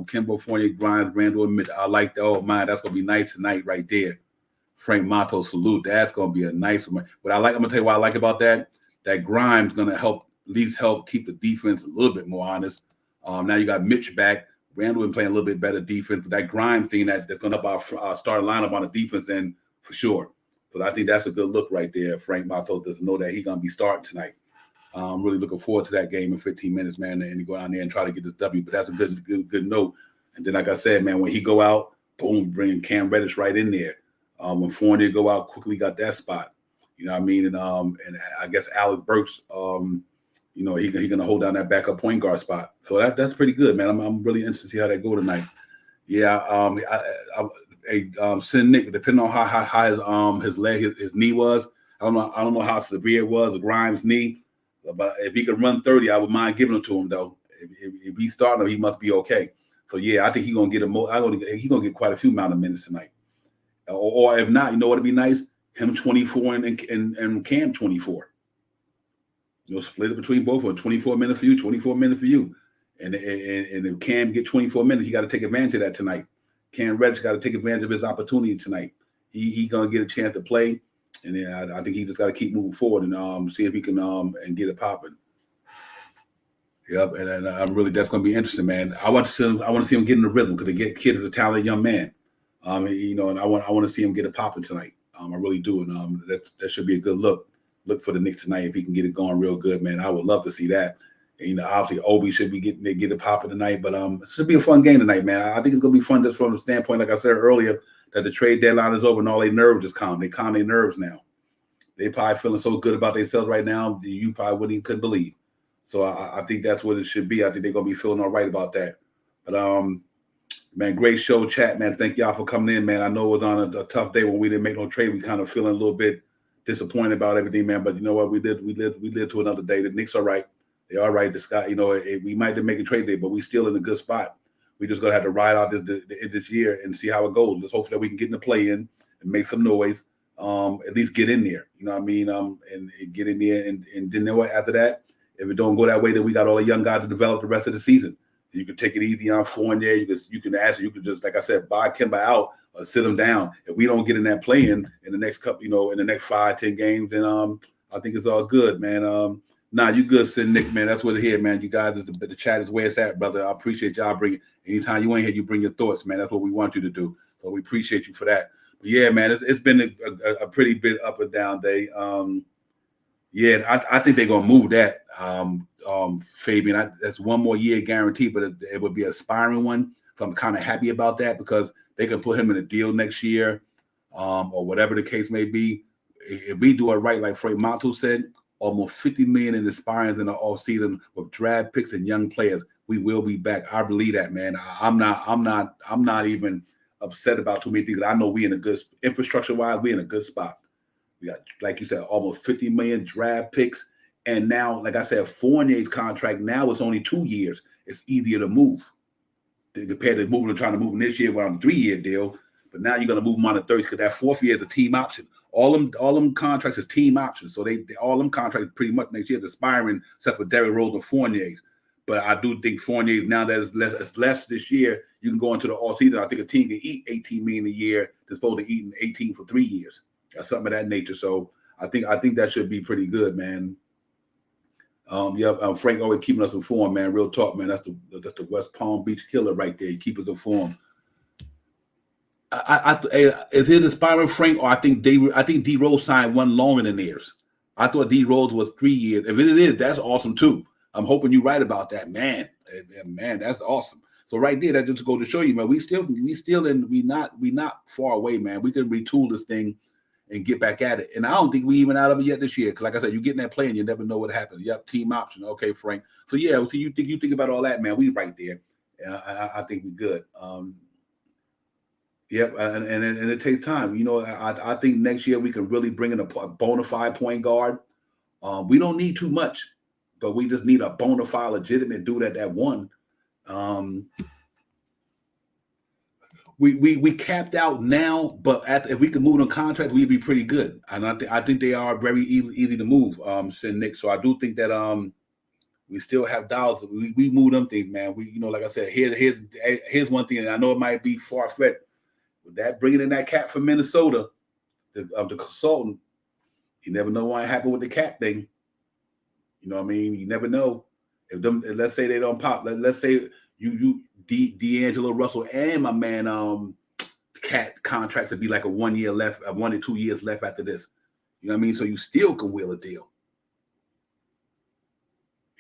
Kimbo, Fournier, Grimes, Randall, and Mitch. I like that. Oh, man, that's going to be nice tonight right there. Frank Mato, salute. That's going to be a nice one. But I'm going to tell you what I like about that. That Grimes going to at least help keep the defense a little bit more honest. Now you got Mitch back. Randall been playing a little bit better defense. But that Grimes thing that's going to up our starting lineup on the defense end for sure. So I think that's a good look right there. Frank Mato doesn't know that he's going to be starting tonight. I'm really looking forward to that game in 15 minutes, man, and go down there and try to get this W. But that's a good note. And then, like I said, man, when he go out, boom, bringing Cam Reddish right in there. When Fournier go out, quickly got that spot. You know what I mean? And I guess Alex Burks, he's gonna hold down that backup point guard spot. So that's pretty good, man. I'm really interested to see how that go tonight. Yeah, Sin Nick, depending on how high his leg, his knee was. I don't know how severe it was, Grimes' knee. But if he could run 30, I would mind giving it to him though. If he's starting, he must be okay. So yeah, I think he's gonna get he's gonna get quite a few amount of minutes tonight. Or if not, you know what'd be nice? Him 24 and Cam 24. Split it between both of them. 24 minutes for you, 24 minutes for you. And if Cam get 24 minutes, you got to take advantage of that tonight. Cam Reddish got to take advantage of his opportunity tonight. He gonna get a chance to play, and then I think he just got to keep moving forward and see if he can and get it popping. Yep, and I'm really that's gonna be interesting, man. I want to see him get in the rhythm because the kid is a talented young man. And I want to see him get it popping tonight. I really do, and that should be a good look for the Knicks tonight if he can get it going real good, man. I would love to see that. And, obviously Obi should be get it popping tonight, but it should be a fun game tonight, man. I think it's gonna be fun just from the standpoint, like I said earlier, that the trade deadline is over and all their nerves just calm. They calm their nerves now. They probably feeling so good about themselves right now, you probably couldn't believe. So I think that's what it should be. I think they're gonna be feeling all right about that. But man, great show, chat, man. Thank y'all for coming in, man. I know it was on a tough day when we didn't make no trade. We kind of feeling a little bit disappointed about everything, man. But you know what? We lived to another day. The Knicks are right. They are right. The Sky, we might have make a trade day, but we still in a good spot. We just gonna have to ride out this year and see how it goes. Let's hope that we can get in the play in and make some noise. At least get in there. You know what I mean? And get in there and then know what? After that, if it don't go that way, then we got all the young guys to develop the rest of the season. You can take it easy on Fournier. You can just, like I said, buy Kemba out or sit him down. If we don't get in that play-in the next couple, in the next 5-10 games, then I think it's all good, man. Nah, you good, Sid Nick, man. That's what it here, man. You guys, the chat is where it's at, brother. I appreciate y'all bringing. Anytime you ain't here, you bring your thoughts, man. That's what we want you to do. So we appreciate you for that. But yeah, man, it's been a pretty bit up and down day. Yeah, I think they're gonna move that, Fabian. That's one more year guaranteed, but it would be an aspiring one. So I'm kind of happy about that because they can put him in a deal next year, or whatever the case may be. If we do it right, like Frank Montu said, almost $50 million in aspirants in the off season with draft picks and young players, we will be back. I believe that, man. I'm not even upset about too many things. I know we in a good infrastructure wise, we in a good spot. We got, like you said, almost 50 million draft picks. And now, like I said, Fournier's contract now is only 2 years. It's easier to move compared to trying to move him this year on a 3-year deal. But now you're going to move him on to 30 because that 4th year is a team option. All them contracts is team options. So all them contracts pretty much next year is expiring except for Derrick Rose and Fournier's. But I do think Fournier's now that it's less this year, you can go into the all season. I think a team can eat 18 million a year. They're supposed to eat 18 for 3 years. Or something of that nature. So I think that should be pretty good, man. Frank always keeping us informed, man. Real talk, man. That's the West Palm Beach killer right there. He keep us informed. Is it inspiring, Frank, or I think D Rose signed one longer than theirs. I thought D Rose was 3 years. If it is, that's awesome too. I'm hoping you're right about that, man. Man, that's awesome. So right there, that just go to show you, man. We not far away, man. We can retool this thing and get back at it. And I don't think we even out of it yet this year. Because like I said, you get in that play and you never know what happens. Yep, team option. Okay, Frank. So yeah, so you think about all that, man. We right there. And I think we good. Yep, and it takes time. I think next year we can really bring in a bona fide point guard. We don't need too much, but we just need a bona fide, legitimate dude at that one. We capped out now, but if we can move on contract, we'd be pretty good. And I think they are very easy to move, Sin Nick. So I do think that we still have dollars. We move them things, man. Like I said, here's one thing, and I know it might be far-fetched. With that bringing in that cap from Minnesota, the consultant, you never know what happened with the cap thing. You know what I mean? You never know. Let's say they don't pop. Let's say you D'Angelo Russell and my man Cat contracts would be like a 1 year left, 1 or 2 years left after this. You know what I mean? So you still can wheel a deal.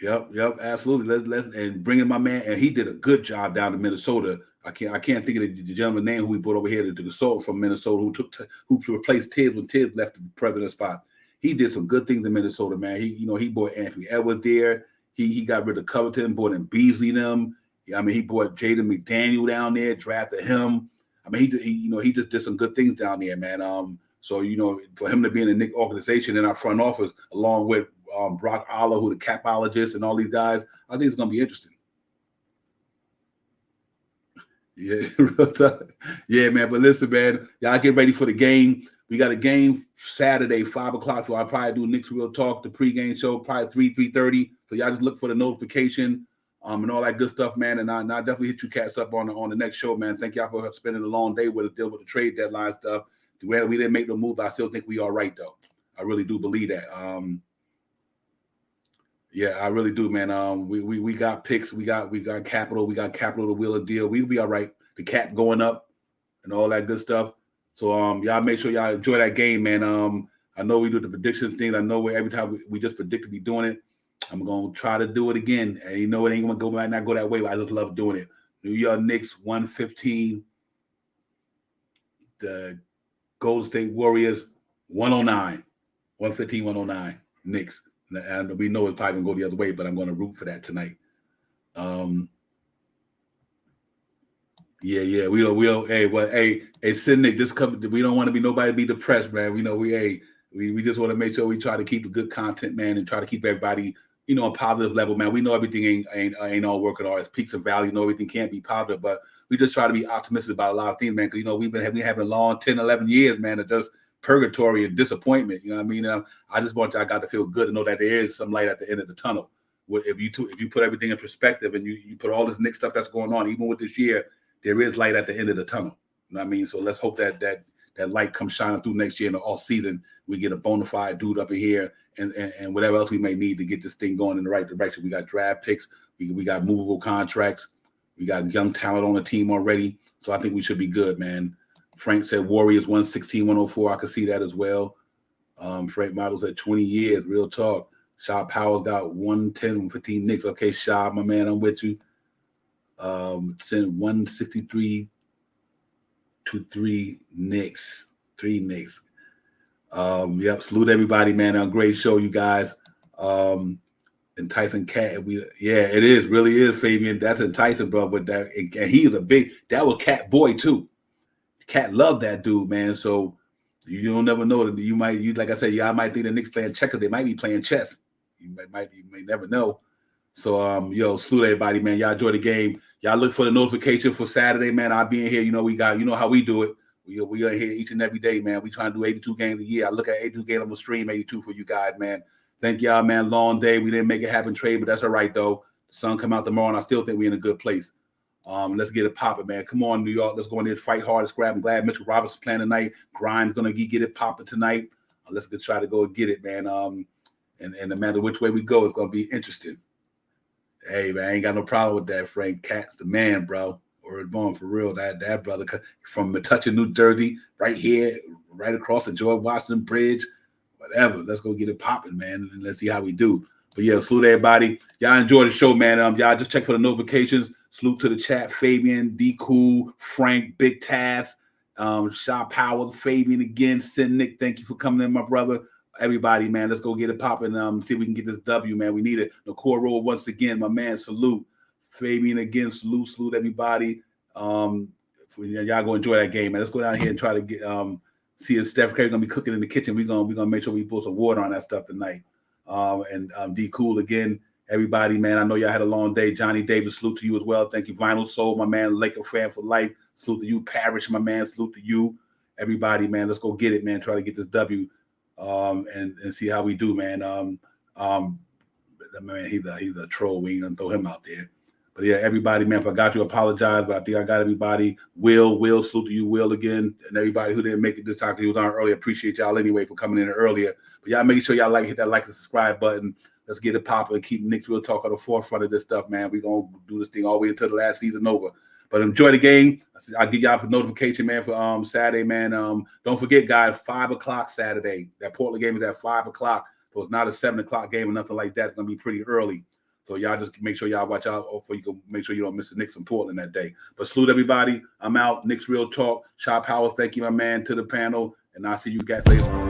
Yep, absolutely. And bring in my man, and he did a good job down in Minnesota. I can't think of the gentleman's name who we brought over here, the consultant from Minnesota who replaced Tibbs when Tibbs left the president spot. He did some good things in Minnesota, man. He brought Anthony Edwards there. He got rid of Covington, brought in Beasley them. I mean, he brought Jaden McDaniel down there, drafted him. I mean, he just did some good things down there, man. So for him to be in the Knicks organization in our front office, along with Brock Aller, who the capologist, and all these guys, I think it's gonna be interesting. Yeah, real tough. Yeah, man. But listen, man, y'all get ready for the game. We got a game Saturday, 5:00. So I'll probably do Knicks Real Talk, the pregame show, probably 3:30. So y'all just look for the notification. and all that good stuff, man. And I definitely hit you cats up on the next show, man. Thank y'all for spending a long day with us, dealing with the trade deadline stuff. Where we didn't make no moves, I still think we are right though. I really do believe that. Yeah, I really do, man. We got picks, we got capital, to wheel a deal. We'll be all right. The cap going up and all that good stuff. So y'all make sure y'all enjoy that game, man. I know we do the prediction thing. I know every time we just predict to be doing it. I'm gonna try to do it again. And you know it ain't gonna go might not go that way, but I just love doing it. New York Knicks 115. The Golden State Warriors 109. 115, 109. Knicks. And we know it's probably gonna go the other way, but I'm gonna root for that tonight. Yeah. We don't. Hey, Sidney, this cover. We don't want to be nobody be depressed, man. We know we just want to make sure we try to keep the good content, man, and try to keep everybody, on a positive level, man. We know everything ain't all working, all its peaks and valleys. No, everything can't be positive, but we just try to be optimistic about a lot of things, man. Because we've been having a long 10, 11 years, man, of just purgatory and disappointment. You know what I mean? I just want y'all got to feel good and know that there is some light at the end of the tunnel. If you put everything in perspective and you put all this Knicks stuff that's going on, even with this year, there is light at the end of the tunnel. You know what I mean? So let's hope that light comes shining through next year in the off season. We get a bona fide dude up in here and whatever else we may need to get this thing going in the right direction. We got draft picks. We got movable contracts. We got young talent on the team already. So I think we should be good, man. Frank said Warriors 116, 104. I could see that as well. Frank Models at 20 years. Real talk. Shaw Powell's got 110, 115 Knicks. Okay, Shaw, my man, I'm with you. Send 163 to 3 Knicks. 3 Knicks. Yep, salute everybody, man. Great show, you guys. And Tyson Cat, it is, really is, Fabian. That's enticing, bro. But that, and he's that was Cat boy too. Cat loved that dude, man. So you don't never know that you like I said, y'all might think the Knicks playing checkers. They might be playing chess. You may never know. So salute everybody, man. Y'all enjoy the game. Y'all look for the notification for Saturday, man. I'll be in here. We got, how we do it. We are here each and every day, man. We trying to do 82 games a year. I look at 82 games. I'm gonna stream 82 for you guys, man. Thank y'all, man. Long day. We didn't make it happen trade, but that's all right though. The sun come out tomorrow, and I still think we're in a good place. Let's get it popping, man. Come on, New York. Let's go in there, fight hard, scrap. I'm glad Mitchell Roberts is playing tonight. Grimes gonna get it popping tonight. Let's try to go get it, man. And no matter which way we go, it's gonna be interesting. Hey, man, I ain't got no problem with that. Frank Cat's the man, bro. Word born for real. That brother from Metuchen, New Jersey, right here, right across the George Washington Bridge, whatever. Let's go get it popping, man, and let's see how we do. But yeah, salute everybody. Y'all enjoy the show, man. Y'all just check for the notifications. Salute to the chat, Fabian, D Cool, Frank, Big Tass, Shaw Powell, Fabian again, Sin Nick. Thank you for coming in, my brother. Everybody, man, let's go get it popping. See if we can get this W, man. We need it. Nakoro once again, my man. Salute. Fabian again. Salute everybody. Y'all go enjoy that game, man. Let's go down here and try to get see if Steph Curry's gonna be cooking in the kitchen. We're gonna make sure we put some water on that stuff tonight. And D Cool again. Everybody, man. I know y'all had a long day. Johnny Davis, salute to you as well. Thank you, Vinyl Soul, my man. Laker fan for life. Salute to you, Parrish, my man. Salute to you, everybody, man. Let's go get it, man. Try to get this W. And see how we do, man. Man, he's a troll. We ain't gonna throw him out there. But yeah, everybody, man, if I got you, apologize. But I think I got everybody. Will, salute to you, Will, again, and everybody who didn't make it this time because he was on earlier. Appreciate y'all anyway for coming in earlier. But y'all make sure y'all hit that like and subscribe button. Let's get it popping and keep Knicks Real Talk on the forefront of this stuff, man. We're gonna do this thing all the way until the last season over. But enjoy the game. I'll give y'all for notification, man, for Saturday, man. Don't forget, guys, 5 o'clock Saturday. That Portland game is at 5 o'clock. So it's not a 7 o'clock game or nothing like that. It's gonna be pretty early. So y'all just make sure y'all watch out for you can make sure you don't miss the Knicks in Portland that day. But salute everybody. I'm out. Knicks Real Talk. Shaw Powell, thank you, my man, to the panel. And I'll see you guys later.